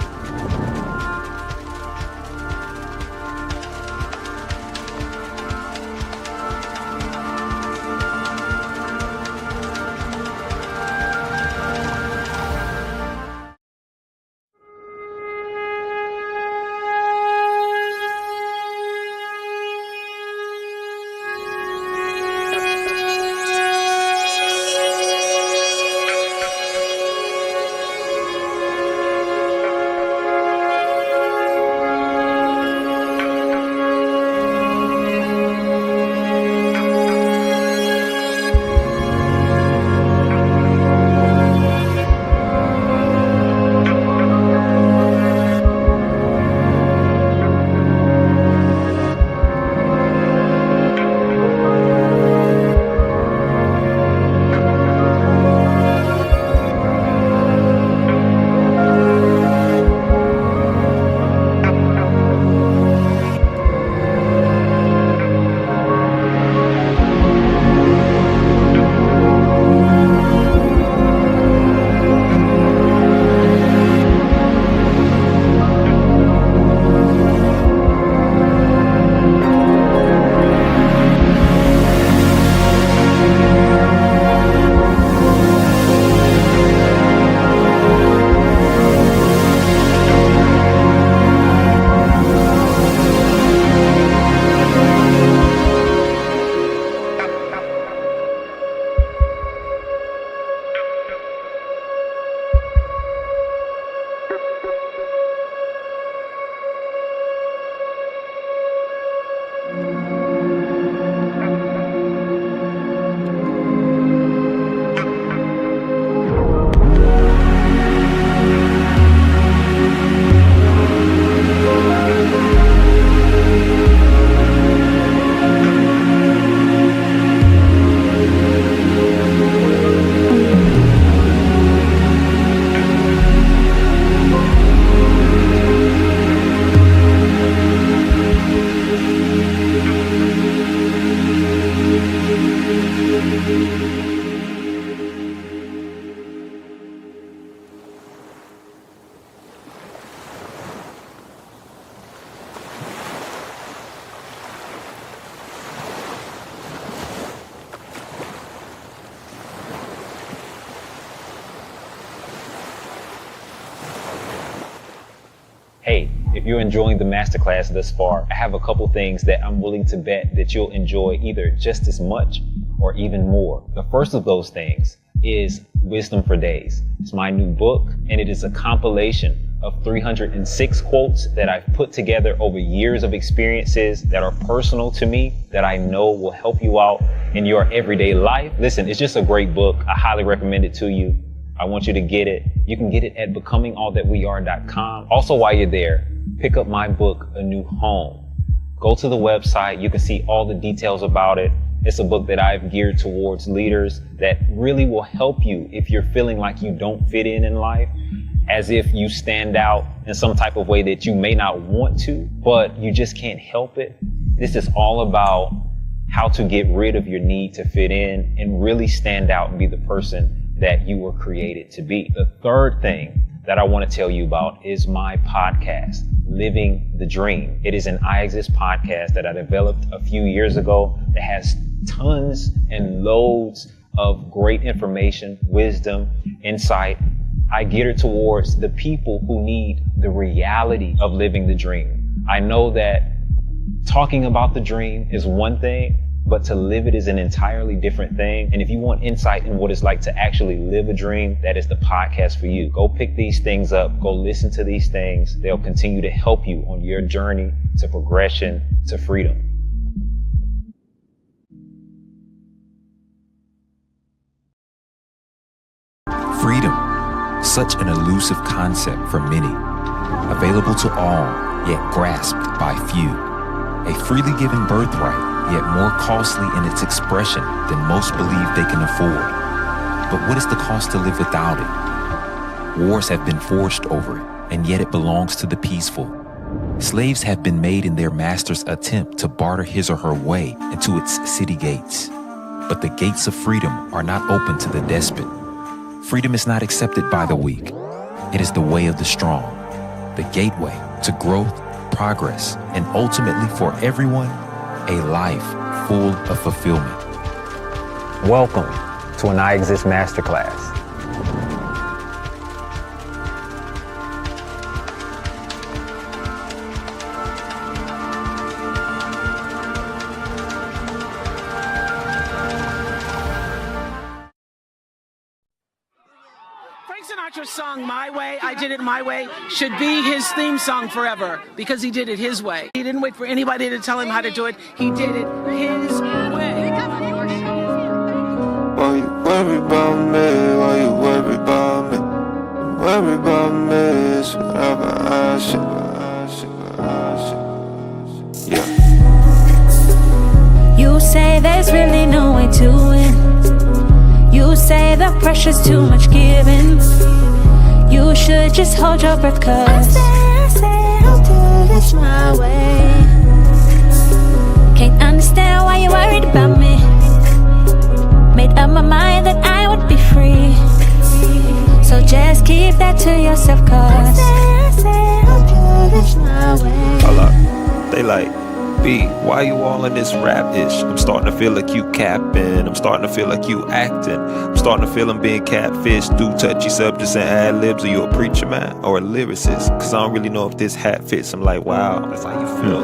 Hey, if you're enjoying the masterclass thus far, I have a couple things that I'm willing to bet that you'll enjoy either just as much or even more. The first of those things is Wisdom for Days. It's my new book, and it is a compilation of 306 quotes that I've put together over years of experiences that are personal to me, that I know will help you out in your everyday life. Listen, it's just a great book. I highly recommend it to you. I want you to get it. You can get it at becomingallthatweare.com. Also, while you're there, pick up my book, A New Home. Go to the website. You can see all the details about it. It's a book that I've geared towards leaders that really will help you if you're feeling like you don't fit in life, as if you stand out in some type of way that you may not want to, but you just can't help it. This is all about how to get rid of your need to fit in and really stand out and be the person that you were created to be. The third thing that I want to tell you about is my podcast, Living the Dream. It is an Iexist podcast that I developed a few years ago that has tons and loads of great information, wisdom, insight. I gear it towards the people who need the reality of living the dream. I know that talking about the dream is one thing, but to live it is an entirely different thing. And if you want insight in what it's like to actually live a dream, that is the podcast for you. Go pick these things up. Go listen to these things. They'll continue to help you on your journey to progression, to freedom. Freedom, such an elusive concept for many, available to all, yet grasped by few. A freely given birthright, yet more costly in its expression than most believe they can afford. But what is the cost to live without it? Wars have been forged over it, and yet it belongs to the peaceful. Slaves have been made in their master's attempt to barter his or her way into its city gates. But the gates of freedom are not open to the despot. Freedom is not accepted by the weak. It is the way of the strong, the gateway to growth, progress, and ultimately for everyone, a life full of fulfillment. Welcome to an Iexist Masterclass. Sinatra's song My Way, I Did It My Way, should be his theme song forever because he did it his way. He didn't wait for anybody to tell him how to do it. He did it his way. Why you worry about me? Why you worry about me? Worry about me, it's whatever I should. Yeah. You say there's really no way to win. You say the pressure's too much giving. You should just hold your breath, cause I say I'll do this my way. Can't understand why you're worried about me. Made up my mind that I would be free. So just keep that to yourself, cause I say I'll do this my way. Hold up. They like, B, why you all in this rap-ish? I'm starting to feel like you capping. I'm starting to feel like you acting. I'm starting to feel I'm being catfished through touchy subjects and ad-libs. Are you a preacher, man, or a lyricist? Cause I don't really know if this hat fits. I'm like, wow, that's how you feel.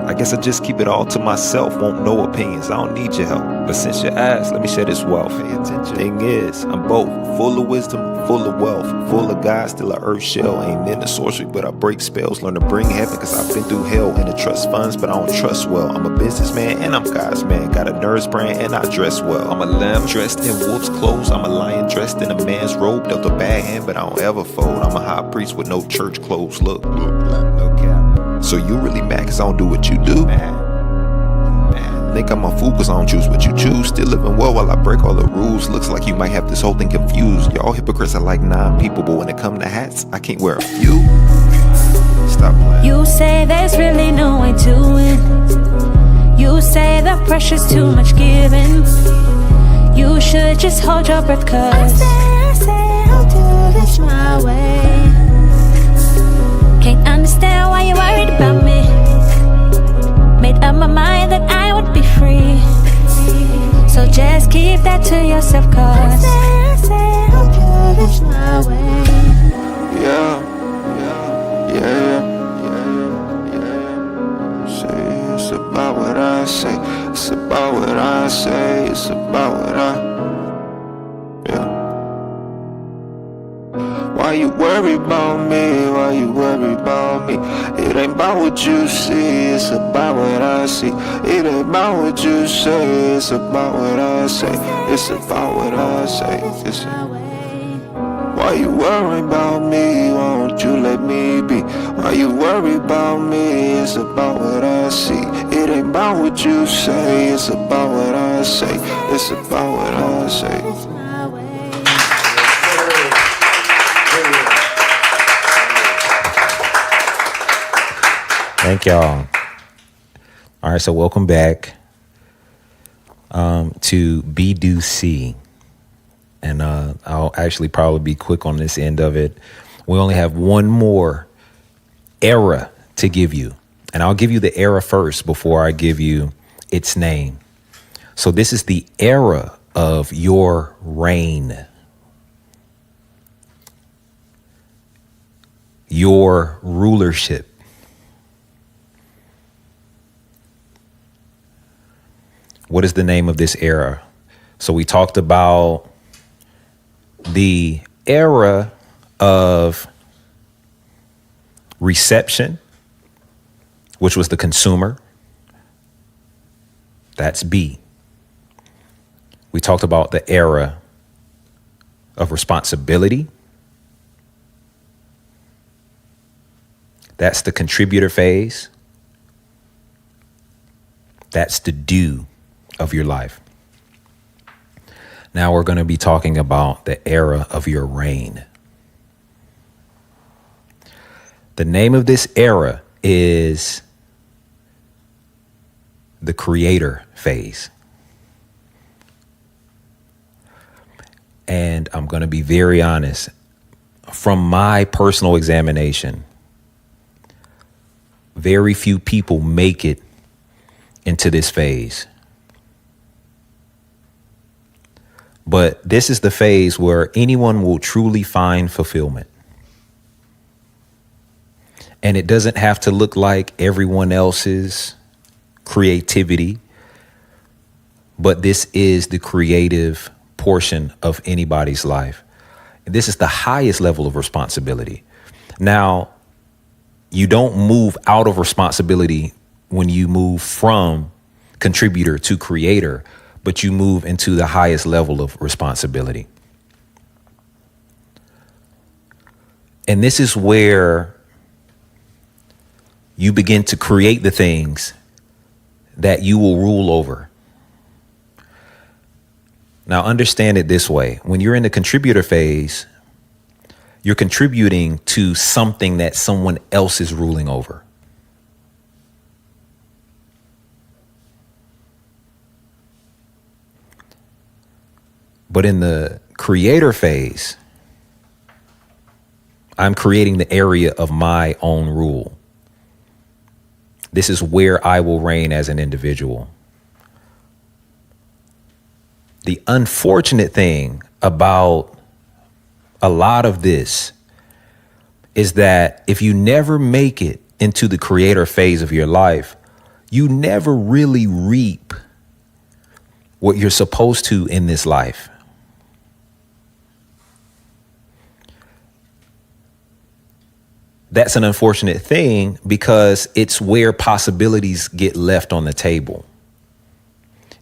I guess I just keep it all to myself. Won't no opinions, I don't need your help. But since you asked, let me share this wealth. Thing is, I'm both full of wisdom, full of wealth, full of God, still a earth shell. Ain't into sorcery, but I break spells. Learn to bring heaven, cause I've been through hell. And to trust funds, but I don't trust well. I'm a businessman and I'm God's man. Got a nurse brand and I dress well. I'm a lamb dressed in wolf's clothes. I'm a lion dressed in a man's robe. Dealt a bad hand, but I don't ever fold. I'm a high priest with no church clothes. Look, no cap. So you really mad cause I don't do what you do? Man. Think I'm a fool cause I don't choose what you choose. Still living well while I break all the rules. Looks like you might have this whole thing confused. Y'all hypocrites are like 9 people, but when it come to hats, I can't wear a few. Stop playing. You say there's really no way to win. You say the pressure's too much giving. You should just hold your breath, cause I say I'll do this my way. Can't understand why you're worried about me. Made up my mind that I would be free. So just keep that to yourself, cause I say I'll do this my way. Yeah. say, it's about what I, yeah. Why you worry about me? Why you worry about me? It ain't about what you see, it's about what I see. It ain't about what you say, it's about what I say. It's about what I say. Why you worry about me? Won't you let me be? Why you worry about me? It's about what I see. It ain't about what you say, it's about what I say. It's about what I say. Thank y'all. All right, so welcome back to B-Do-C. And I'll actually probably be quick on this end of it. We only have one more era to give you. And I'll give you the era first before I give you its name. So this is the era of your reign. Your rulership. What is the name of this era? So we talked about the era of reception, which was the consumer. That's B. We talked about the era of responsibility. That's the contributor phase. That's the do of your life. Now we're going to be talking about the era of your reign. The name of this era is the creator phase. And I'm going to be very honest. From my personal examination, very few people make it into this phase. But this is the phase where anyone will truly find fulfillment. And it doesn't have to look like everyone else's creativity, but this is the creative portion of anybody's life. This is the highest level of responsibility. Now, you don't move out of responsibility when you move from contributor to creator, but you move into the highest level of responsibility. And this is where you begin to create the things that you will rule over. Now, understand it this way. When you're in the contributor phase, you're contributing to something that someone else is ruling over. But in the creator phase, I'm creating the area of my own rule. This is where I will reign as an individual. The unfortunate thing about a lot of this is that if you never make it into the creator phase of your life, you never really reap what you're supposed to in this life. That's an unfortunate thing because it's where possibilities get left on the table.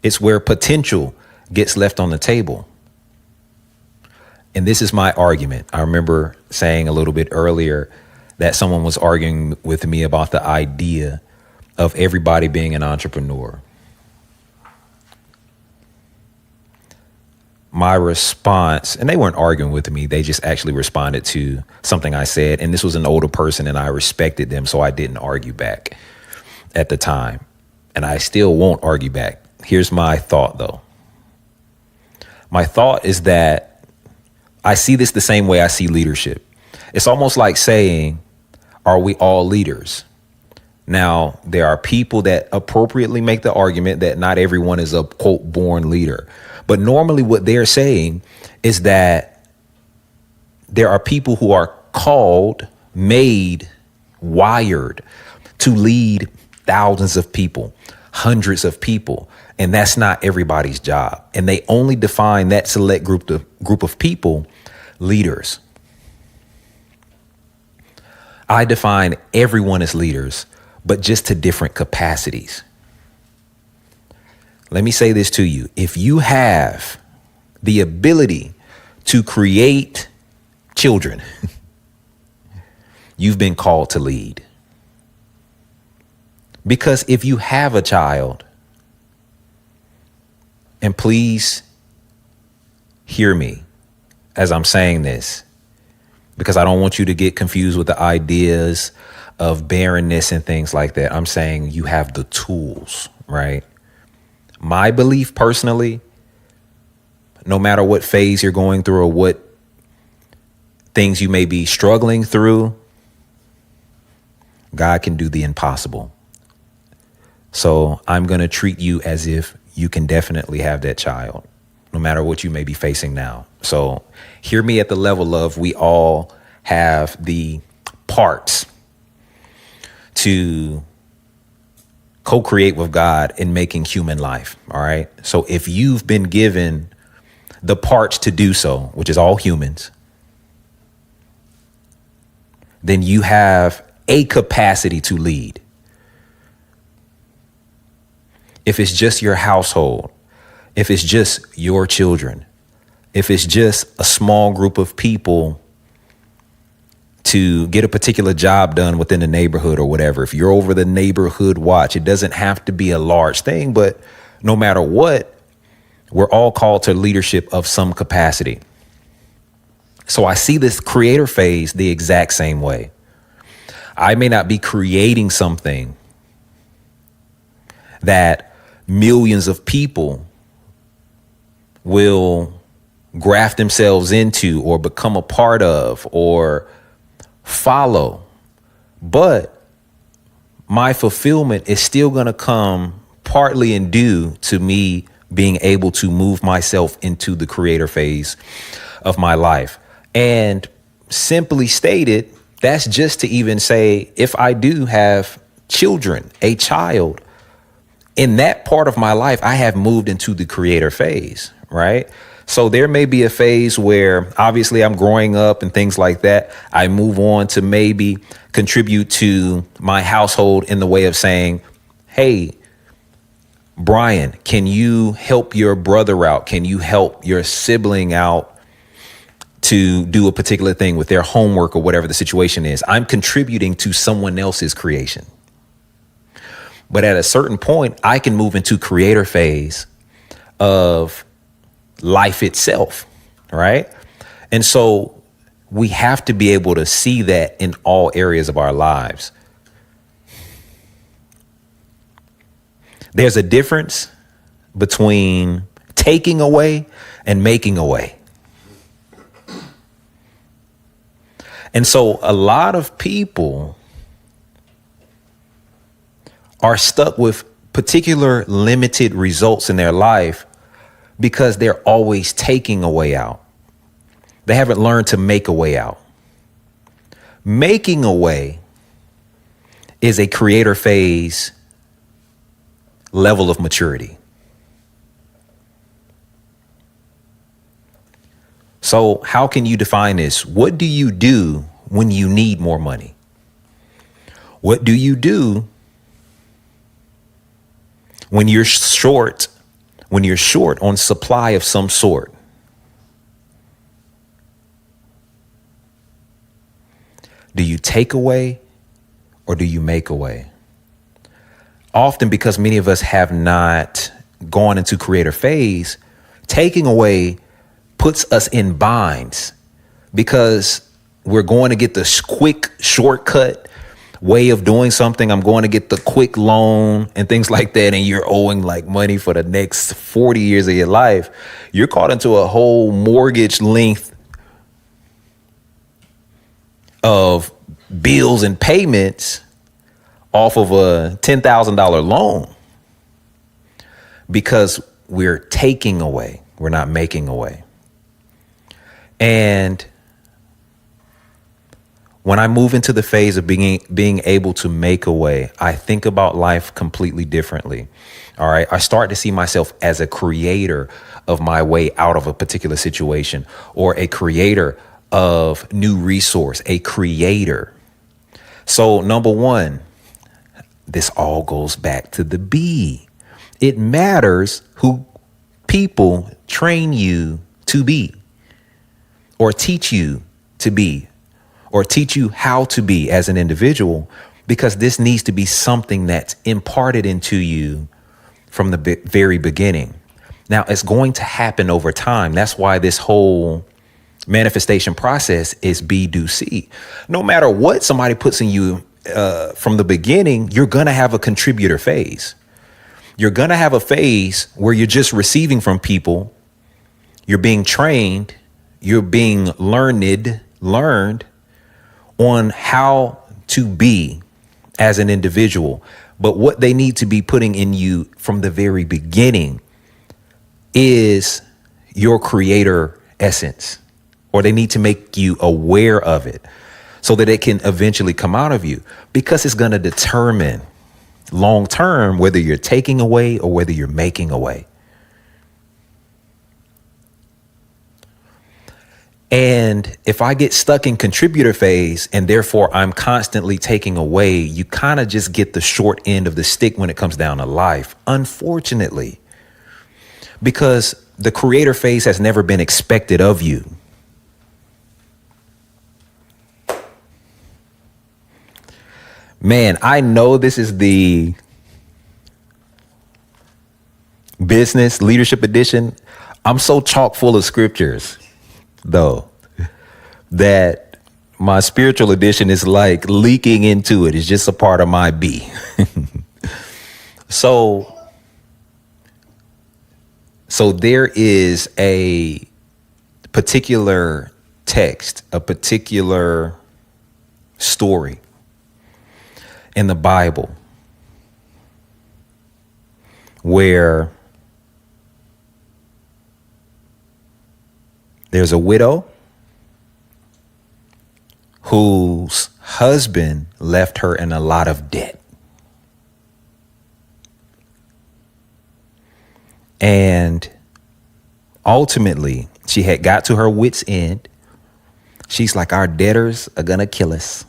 It's where potential gets left on the table. And this is my argument. I remember saying a little bit earlier that someone was arguing with me about the idea of everybody being an entrepreneur. My response, and they weren't arguing with me, they just actually responded to something I said. And this was an older person and I respected them, so I didn't argue back at the time. And I still won't argue back. Here's my thought, though. My thought is that I see this the same way I see leadership. It's almost like saying, are we all leaders? Now, there are people that appropriately make the argument that not everyone is a, quote, born leader. But normally what they're saying is that there are people who are called, made, wired to lead thousands of people, hundreds of people. And that's not everybody's job. And they only define that select group of people leaders. I define everyone as leaders, but just to different capacities. Let me say this to you. If you have the ability to create children, you've been called to lead. Because if you have a child, and please hear me as I'm saying this, because I don't want you to get confused with the ideas of barrenness and things like that. I'm saying you have the tools, right? My belief personally, no matter what phase you're going through or what things you may be struggling through, God can do the impossible. So I'm going to treat you as if you can definitely have that child, no matter what you may be facing now. So hear me at the level of we all have the parts to co-create with God in making human life. All right. So if you've been given the parts to do so, which is all humans, then you have a capacity to lead. If it's just your household, if it's just your children, if it's just a small group of people to get a particular job done within the neighborhood or whatever, if you're over the neighborhood watch, it doesn't have to be a large thing, but no matter what, we're all called to leadership of some capacity. So I see this creator phase the exact same way. I may not be creating something that millions of people will graft themselves into or become a part of or follow, but my fulfillment is still going to come partly and due to me being able to move myself into the creator phase of my life. And simply stated, that's just to even say, if I do have children, a child, in that part of my life, I have moved into the creator phase, right? So there may be a phase where obviously I'm growing up and things like that. I move on to maybe contribute to my household in the way of saying, hey, Bryan, can you help your brother out? Can you help your sibling out to do a particular thing with their homework or whatever the situation is? I'm contributing to someone else's creation. But at a certain point, I can move into creator phase of life itself, right? And so we have to be able to see that in all areas of our lives. There's a difference between taking away and making away. And so a lot of people are stuck with particular limited results in their life because they're always taking a way out. They haven't learned to make a way out. Making a way is a creator phase level of maturity. So how can you define this? What do you do when you need more money? What do you do when you're short on supply of some sort? Do you take away or do you make away? Often, because many of us have not gone into creator phase, taking away puts us in binds because we're going to get the quick shortcut way of doing something. I'm going to get the quick loan and things like that. And you're owing like money for the next 40 years of your life. You're caught into a whole mortgage length of bills and payments off of a $10,000 loan because we're taking away. We're not making away. And when I move into the phase of being able to make a way, I think about life completely differently. All right. I start to see myself as a creator of my way out of a particular situation, or a creator of new resource, a creator. So number one, this all goes back to the B. It matters who people train you to be, or teach you to be, or teach you how to be as an individual, because this needs to be something that's imparted into you from the very beginning. Now, it's going to happen over time. That's why this whole manifestation process is B, do, C. No matter what somebody puts in you from the beginning, you're going to have a contributor phase. You're going to have a phase where you're just receiving from people. You're being trained. You're being learned on how to be as an individual. But what they need to be putting in you from the very beginning is your creator essence, or they need to make you aware of it so that it can eventually come out of you, because it's going to determine long term whether you're taking away or whether you're making away. And if I get stuck in contributor phase and therefore I'm constantly taking away, you kind of just get the short end of the stick when it comes down to life, unfortunately, because the creator phase has never been expected of you. Man, I know this is the business leadership edition. I'm so chock full of scriptures, though, that my spiritual edition is like leaking into it. It's just a part of my B. So there is a particular text, a particular story in the Bible where there's a widow whose husband left her in a lot of debt. And ultimately, she had got to her wit's end. She's like, our debtors are going to kill us.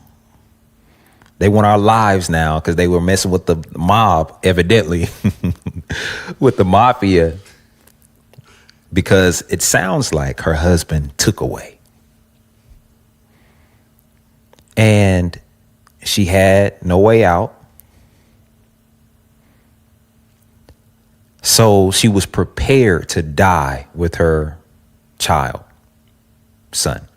They want our lives now because they were messing with the mob, evidently, with the mafia, because it sounds like her husband took away. And she had no way out. So she was prepared to die with her son.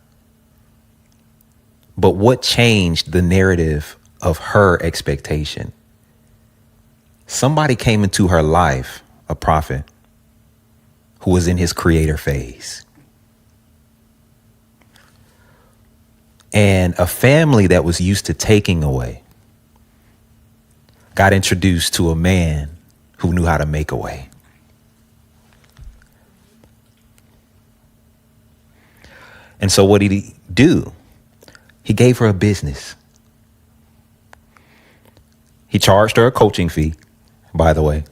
But what changed the narrative of her expectation? Somebody came into her life, a prophet, who was in his creator phase. And a family that was used to taking away got introduced to a man who knew how to make away. And so what did he do? He gave her a business. He charged her a coaching fee, by the way.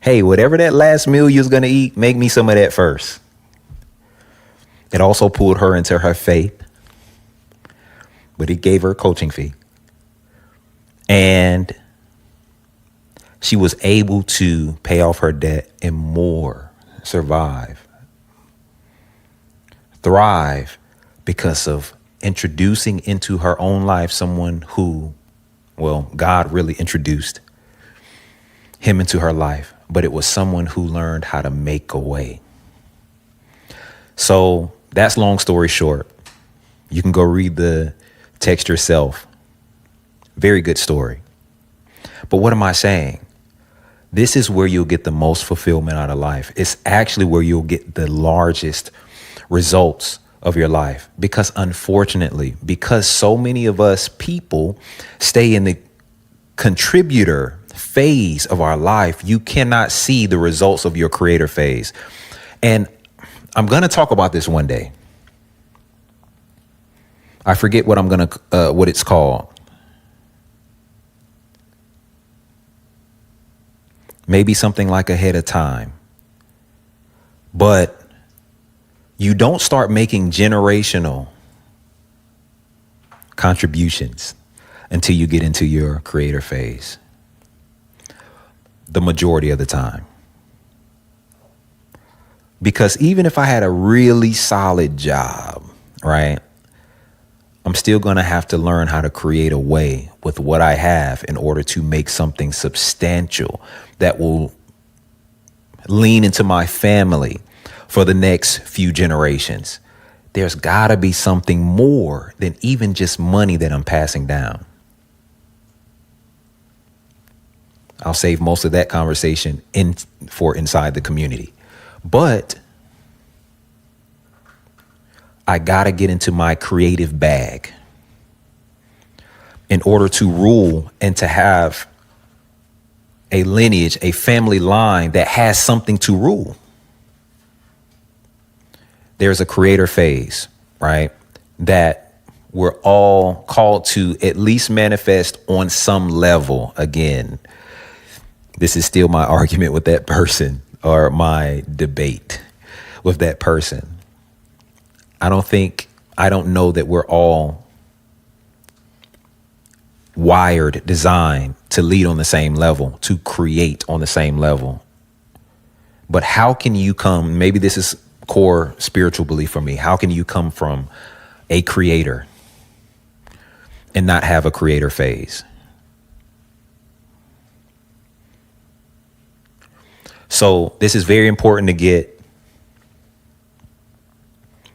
Hey, whatever that last meal you was going to eat, make me some of that first. It also pulled her into her faith, but he gave her a coaching fee. And she was able to pay off her debt and more, survive, thrive, because of introducing into her own life someone who, well, God really introduced him into her life, but it was someone who learned how to make a way. So that's long story short. You can go read the text yourself. Very good story. But what am I saying? This is where you'll get the most fulfillment out of life. It's actually where you'll get the largest results of your life. Because unfortunately, because so many of us people stay in the contributor phase of our life, you cannot see the results of your creator phase. And I'm going to talk about this one day. I forget what what it's called. maybe something like Ahead of Time. But you don't start making generational contributions until you get into your creator phase. The majority of the time. Because even if I had a really solid job, right, I'm still going to have to learn how to create a way with what I have in order to make something substantial that will lean into my family for the next few generations. There's got to be something more than even just money that I'm passing down. I'll save most of that conversation for inside the community. But I got to get into my creative bag in order to rule and to have a lineage, a family line that has something to rule. There's a creator phase, right, that we're all called to at least manifest on some level. Again, this is still my argument with that person, or my debate with that person. I don't know that we're all wired, designed to lead on the same level, to create on the same level. But how can you come, maybe this is core spiritual belief for me, how can you come from a creator and not have a creator phase? So this is very important to get,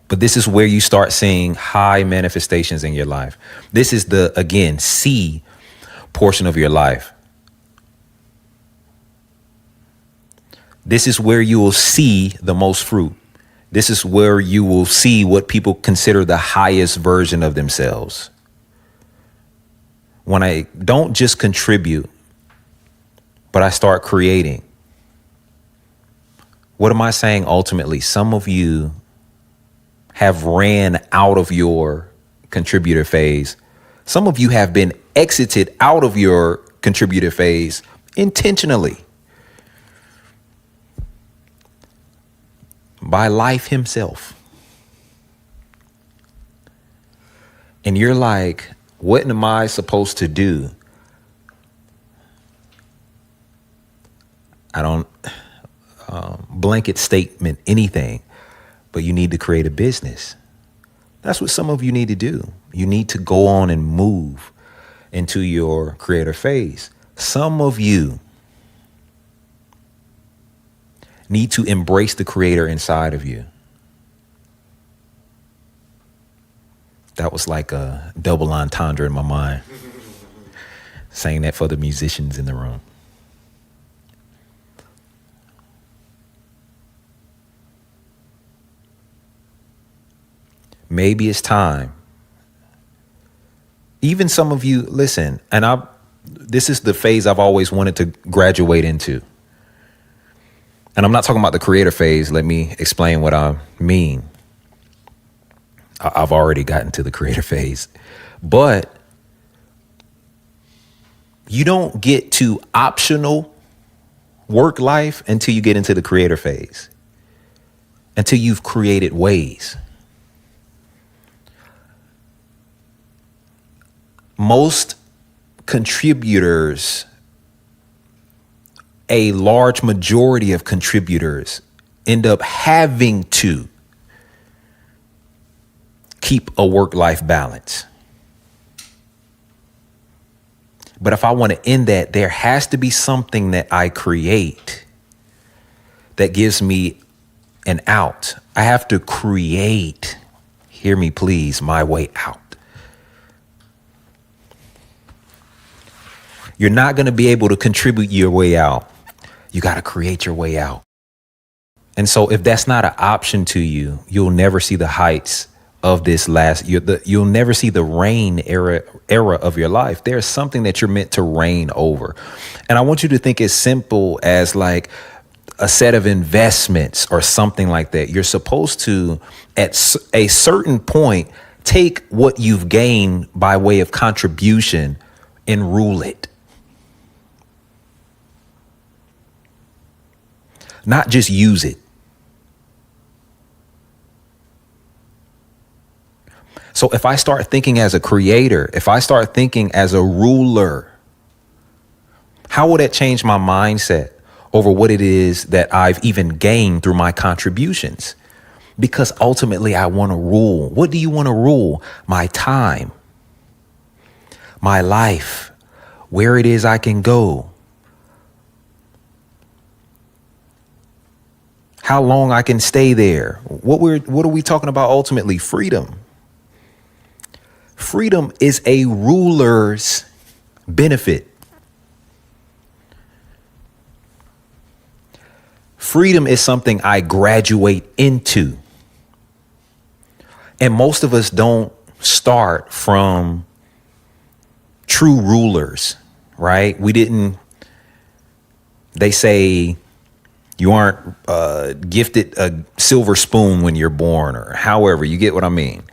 but this is where you start seeing high manifestations in your life. This is the, again, C portion of your life. This is where you will see the most fruit. This is where you will see what people consider the highest version of themselves. When I don't just contribute, but I start creating. What am I saying ultimately? Some of you have ran out of your contributor phase. Some of you have been exited out of your contributor phase intentionally by life himself. And you're like, what am I supposed to do? I don't blanket statement anything, but you need to create a business. That's what some of you need to do. You need to go on and move into your creator phase. Some of you need to embrace the creator inside of you. That was like a double entendre in my mind. Saying that for the musicians in the room. Maybe it's time. Even some of you, listen, and this is the phase I've always wanted to graduate into. And I'm not talking about the creator phase. Let me explain what I mean. I've already gotten to the creator phase. But you don't get to optional work life until you get into the creator phase. Until you've created ways. Most contributors, a large majority of contributors, end up having to keep a work-life balance. But if I want to end that, there has to be something that I create that gives me an out. I have to create, hear me please, my way out. You're not going to be able to contribute your way out. You got to create your way out. And so if that's not an option to you, you'll never see the heights of this you'll never see the reign era of your life. There's something that you're meant to reign over. And I want you to think as simple as like a set of investments or something like that. You're supposed to, at a certain point, take what you've gained by way of contribution and rule it. not just use it. So if I start thinking as a creator, if I start thinking as a ruler, how will that change my mindset over what it is that I've even gained through my contributions? Because ultimately I want to rule. What do you want to rule? My time, my life, where it is I can go, how long I can stay there. What are we talking about ultimately? Freedom. Freedom is a ruler's benefit. Freedom is something I graduate into. And most of us don't start from true rulers, right? They say you aren't gifted a silver spoon when you're born, or however, you get what I mean.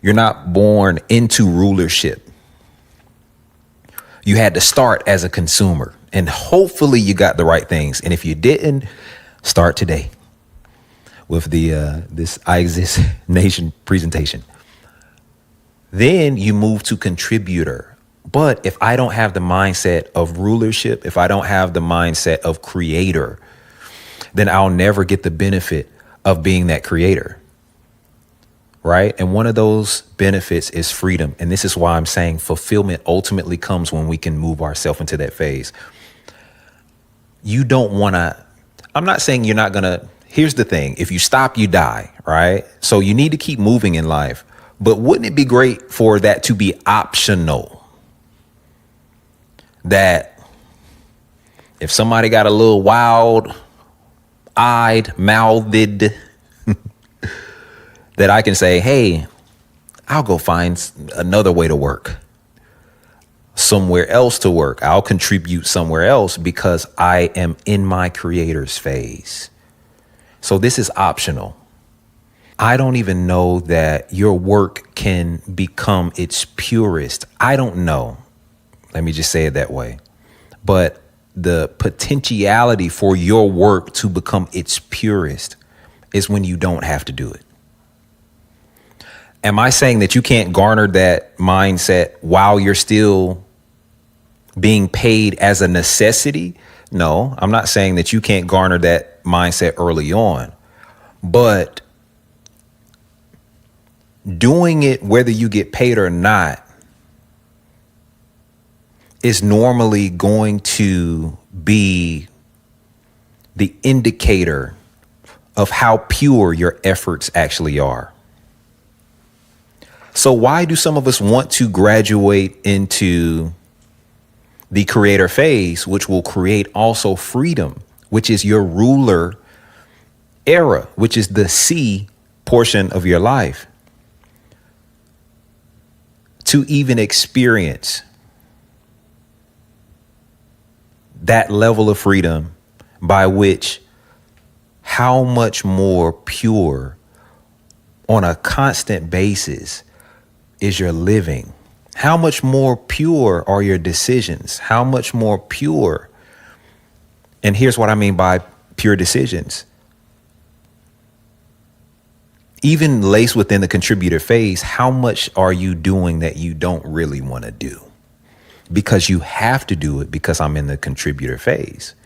You're not born into rulership. You had to start as a consumer, and hopefully you got the right things. And if you didn't, start today with this Iexist Nation presentation. Then you move to contributor. But if I don't have the mindset of rulership, if I don't have the mindset of creator, then I'll never get the benefit of being that creator. Right? And one of those benefits is freedom. And this is why I'm saying fulfillment ultimately comes when we can move ourselves into that phase. You don't want to, I'm not saying you're not going to, here's the thing. If you stop, you die, right? So you need to keep moving in life. But wouldn't it be great for that to be optional? That if somebody got a little wild-eyed, mouthed, that I can say, hey, I'll go find another way to work, somewhere else to work. I'll contribute somewhere else because I am in my creator's phase. So this is optional. I don't even know that your work can become its purest. I don't know. Let me just say it that way. But the potentiality for your work to become its purest is when you don't have to do it. Am I saying that you can't garner that mindset while you're still being paid as a necessity? No, I'm not saying that you can't garner that mindset early on, but doing it whether you get paid or not is normally going to be the indicator of how pure your efforts actually are. So why do some of us want to graduate into the creator phase, which will create also freedom, which is your ruler era, which is the C portion of your life, to even experience that level of freedom by which how much more pure on a constant basis is your living? How much more pure are your decisions? How much more pure? And here's what I mean by pure decisions. Even laced within the contributor phase, how much are you doing that you don't really want to do? Because you have to do it because I'm in the contributor phase.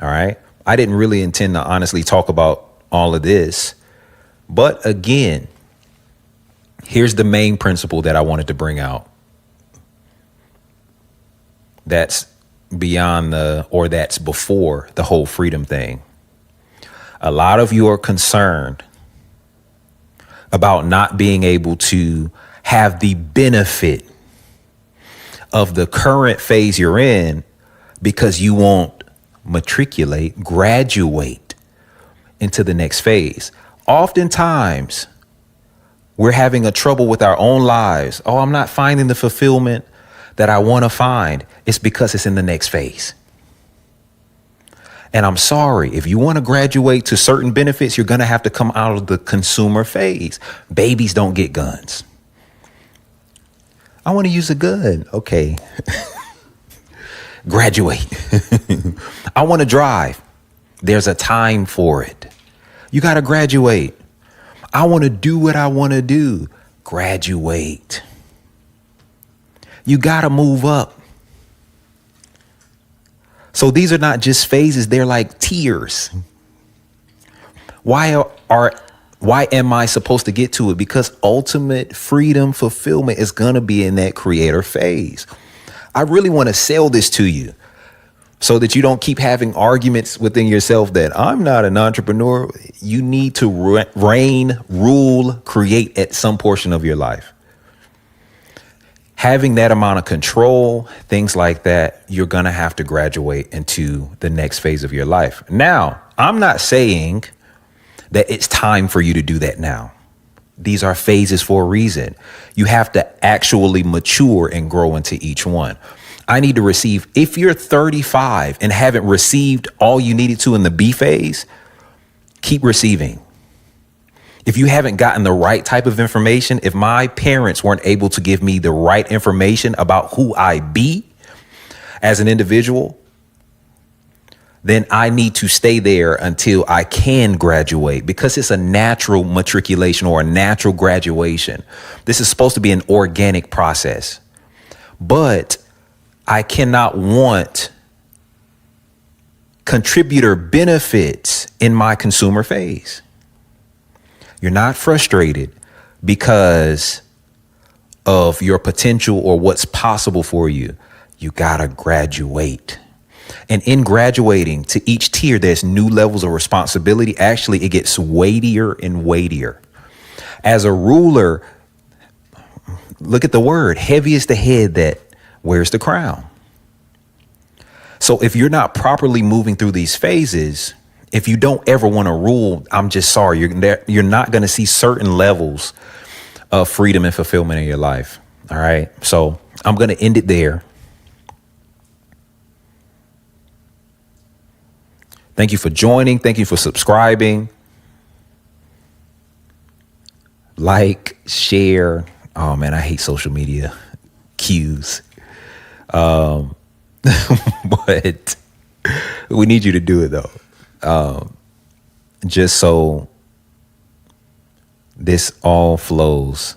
All right. I didn't really intend to honestly talk about all of this. But again, here's the main principle that I wanted to bring out. That's beyond that's before the whole freedom thing. A lot of you are concerned about not being able to have the benefit of the current phase you're in because you won't graduate into the next phase. Oftentimes, we're having a trouble with our own lives. Oh, I'm not finding the fulfillment that I want to find. It's because it's in the next phase. And I'm sorry, if you want to graduate to certain benefits, you're going to have to come out of the consumer phase. Babies don't get guns. I want to use a gun. Okay. Graduate. I want to drive. There's a time for it. You got to graduate. I want to do what I want to do. Graduate. You got to move up. So these are not just phases. They're like tiers. Why am I supposed to get to it? Because ultimate freedom, fulfillment is going to be in that creator phase. I really want to sell this to you so that you don't keep having arguments within yourself that I'm not an entrepreneur. You need to reign, rule, create at some portion of your life. Having that amount of control, things like that, you're going to have to graduate into the next phase of your life. Now, I'm not saying that it's time for you to do that now. These are phases for a reason. You have to actually mature and grow into each one. I need to receive. If you're 35 and haven't received all you needed to in the B phase, keep receiving. If you haven't gotten the right type of information, if my parents weren't able to give me the right information about who I be as an individual, then I need to stay there until I can graduate, because it's a natural matriculation or a natural graduation. This is supposed to be an organic process, but I cannot want contributor benefits in my consumer phase. You're not frustrated because of your potential or what's possible for you. You gotta graduate. And in graduating to each tier, there's new levels of responsibility. Actually, it gets weightier and weightier. As a ruler, look at the word, heavy is the head that wears the crown. So if you're not properly moving through these phases, if you don't ever want to rule, I'm just sorry, you're not going to see certain levels of freedom and fulfillment in your life. All right. So I'm going to end it there. Thank you for joining. Thank you for subscribing. Like, share. Oh, man, I hate social media cues. But we need you to do it, though. Just so this all flows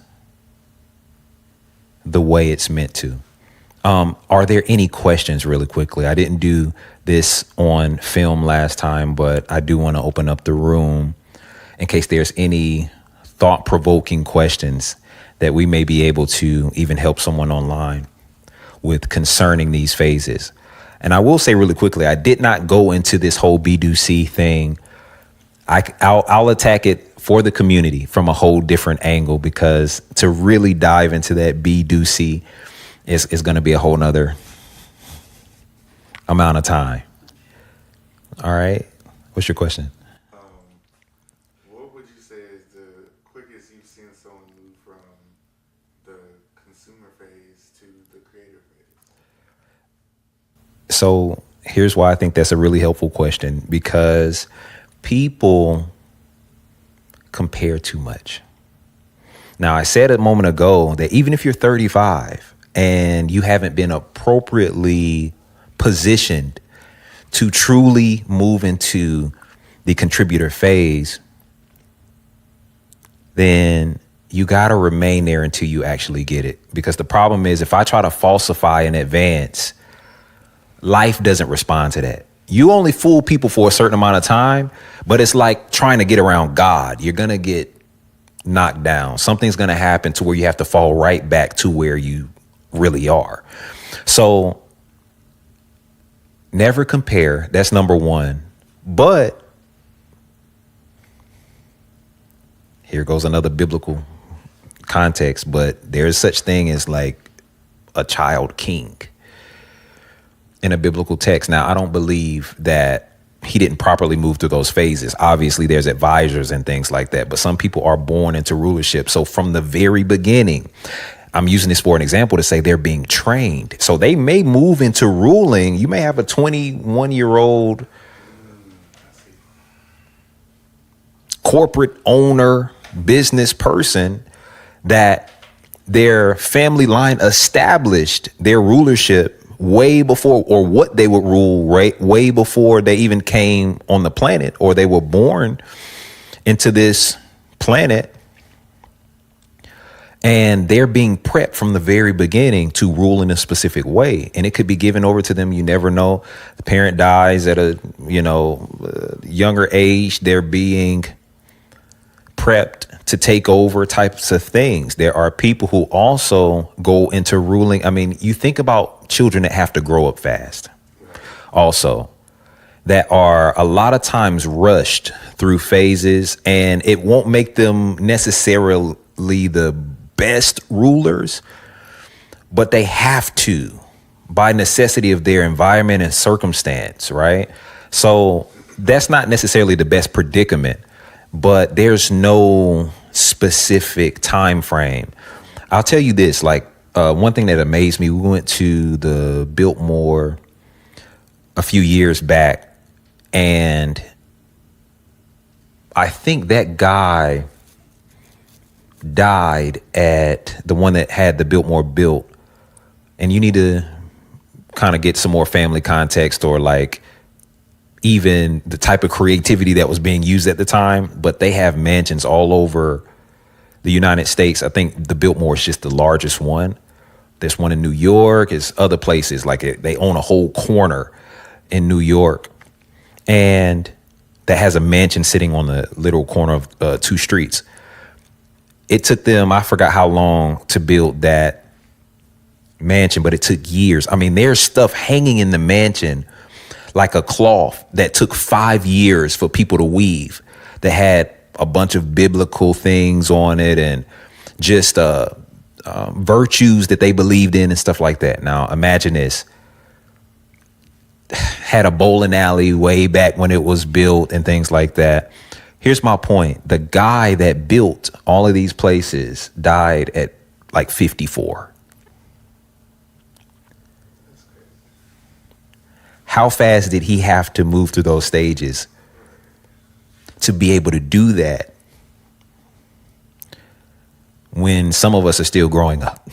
the way it's meant to. Are there any questions really quickly? I didn't do this on film last time, but I do want to open up the room in case there's any thought-provoking questions that we may be able to even help someone online with concerning these phases. And I will say really quickly, I did not go into this whole B-do-C thing. I'll attack it for the community from a whole different angle, because to really dive into that B-do-C is going to be a whole nother amount of time. All right. What's your question? What would you say is the quickest you've seen someone move from the consumer phase to the creator phase? So here's why I think that's a really helpful question, because people compare too much. Now, I said a moment ago that even if you're 35 and you haven't been appropriately positioned to truly move into the contributor phase, then you got to remain there until you actually get it. Because the problem is, if I try to falsify in advance, life doesn't respond to that. You only fool people for a certain amount of time, but it's like trying to get around God. You're going to get knocked down. Something's going to happen to where you have to fall right back to where you really are. So never compare. That's number one. But here goes another biblical context, but there's such thing as like a child king in a biblical text. Now, I don't believe that he didn't properly move through those phases. Obviously, there's advisors and things like that, but some people are born into rulership. So from the very beginning, I'm using this for an example to say they're being trained. So they may move into ruling. You may have a 21-year-old corporate owner, business person that their family line established their rulership way before, or what they would rule, right? Way before they even came on the planet, or they were born into this planet. And they're being prepped from the very beginning to rule in a specific way. And it could be given over to them. You never know. The parent dies at a, younger age. They're being prepped to take over types of things. There are people who also go into ruling. I mean, you think about children that have to grow up fast also, that are a lot of times rushed through phases, and it won't make them necessarily the best rulers, but they have to, by necessity of their environment and circumstance, right? So that's not necessarily the best predicament, but there's no specific time frame. I'll tell you this, like one thing that amazed me, we went to the Biltmore a few years back, and I think that guy died at the one that had the Biltmore built. And you need to kind of get some more family context, or like even the type of creativity that was being used at the time. But they have mansions all over the United States. I think the Biltmore is just the largest one. There's one in New York, there's other places, like they own a whole corner in New York, and that has a mansion sitting on the little corner of two streets. It took them, I forgot how long to build that mansion, but it took years. I mean, there's stuff hanging in the mansion like a cloth that took 5 years for people to weave, that had a bunch of biblical things on it and just virtues that they believed in and stuff like that. Now, imagine this. Had a bowling alley way back when it was built and things like that. Here's my point. The guy that built all of these places died at like 54. How fast did he have to move through those stages to be able to do that when some of us are still growing up?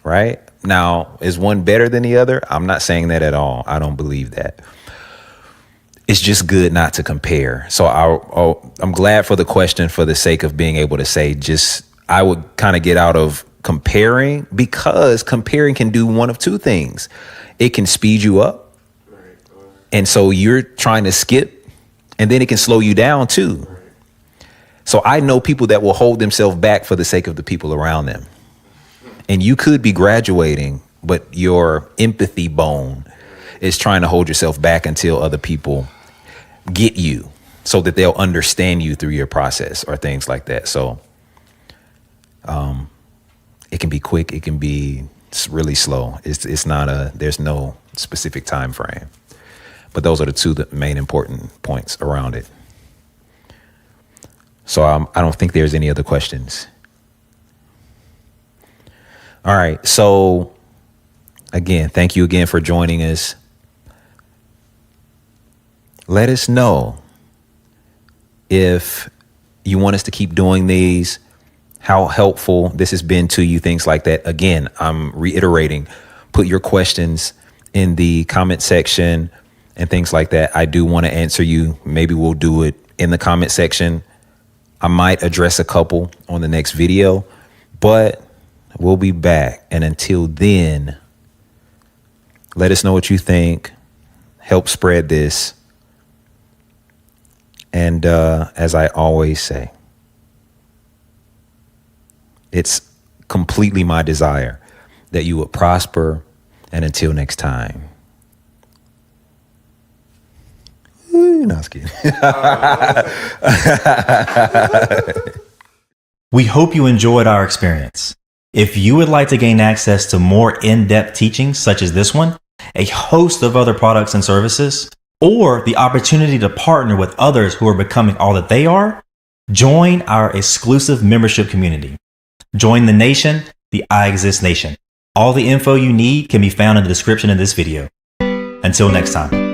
Right? Now, is one better than the other? I'm not saying that at all. I don't believe that. It's just good not to compare. So I'm glad for the question, for the sake of being able to say, just, I would kind of get out of comparing, because comparing can do one of two things. It can speed you up. And so you're trying to skip, and then it can slow you down too. So I know people that will hold themselves back for the sake of the people around them. And you could be graduating, but your empathy bone is trying to hold yourself back until other people get you, so that they'll understand you through your process or things like that. So it can be quick. It can be really slow. It's not there's no specific time frame, but those are the two main important points around it. So I don't think there's any other questions. All right. So again, thank you again for joining us. Let us know if you want us to keep doing these, how helpful this has been to you, things like that. Again, I'm reiterating, put your questions in the comment section and things like that. I do want to answer you. Maybe we'll do it in the comment section. I might address a couple on the next video, but we'll be back. And until then, let us know what you think. Help spread this. And as I always say, it's completely my desire that you would prosper. And until next time. No, I was kidding. We hope you enjoyed our experience. If you would like to gain access to more in-depth teachings such as this one, a host of other products and services, or the opportunity to partner with others who are becoming all that they are, join our exclusive membership community. Join the nation, the Iexist Nation. All the info you need can be found in the description of this video. Until next time.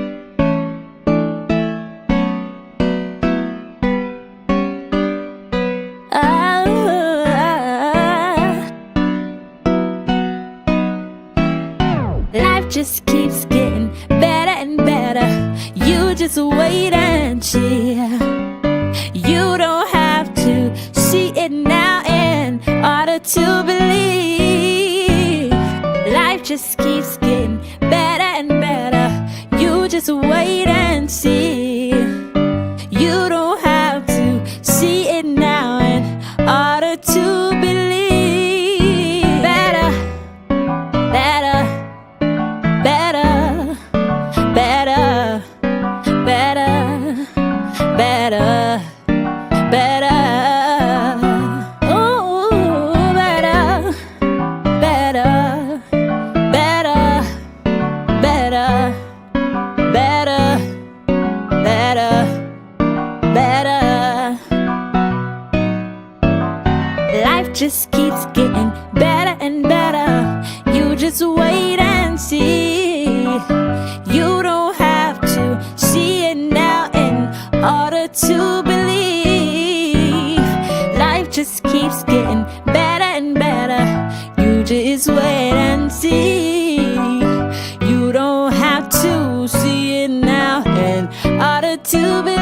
Life just keeps getting better and better. You just wait and see. You don't have to see it now in order to believe. Life just keeps getting better and better. You just wait and see. You don't have to see it now in order to believe. Better, better, better, better, better, better, better. Ooh, better, better, better, better, better, better, better. Life just keeps getting better and better. You just wait and see. You don't have to see it now in order to believe. Life just keeps getting better and better. You just wait and see. You don't have to see it now in order to believe.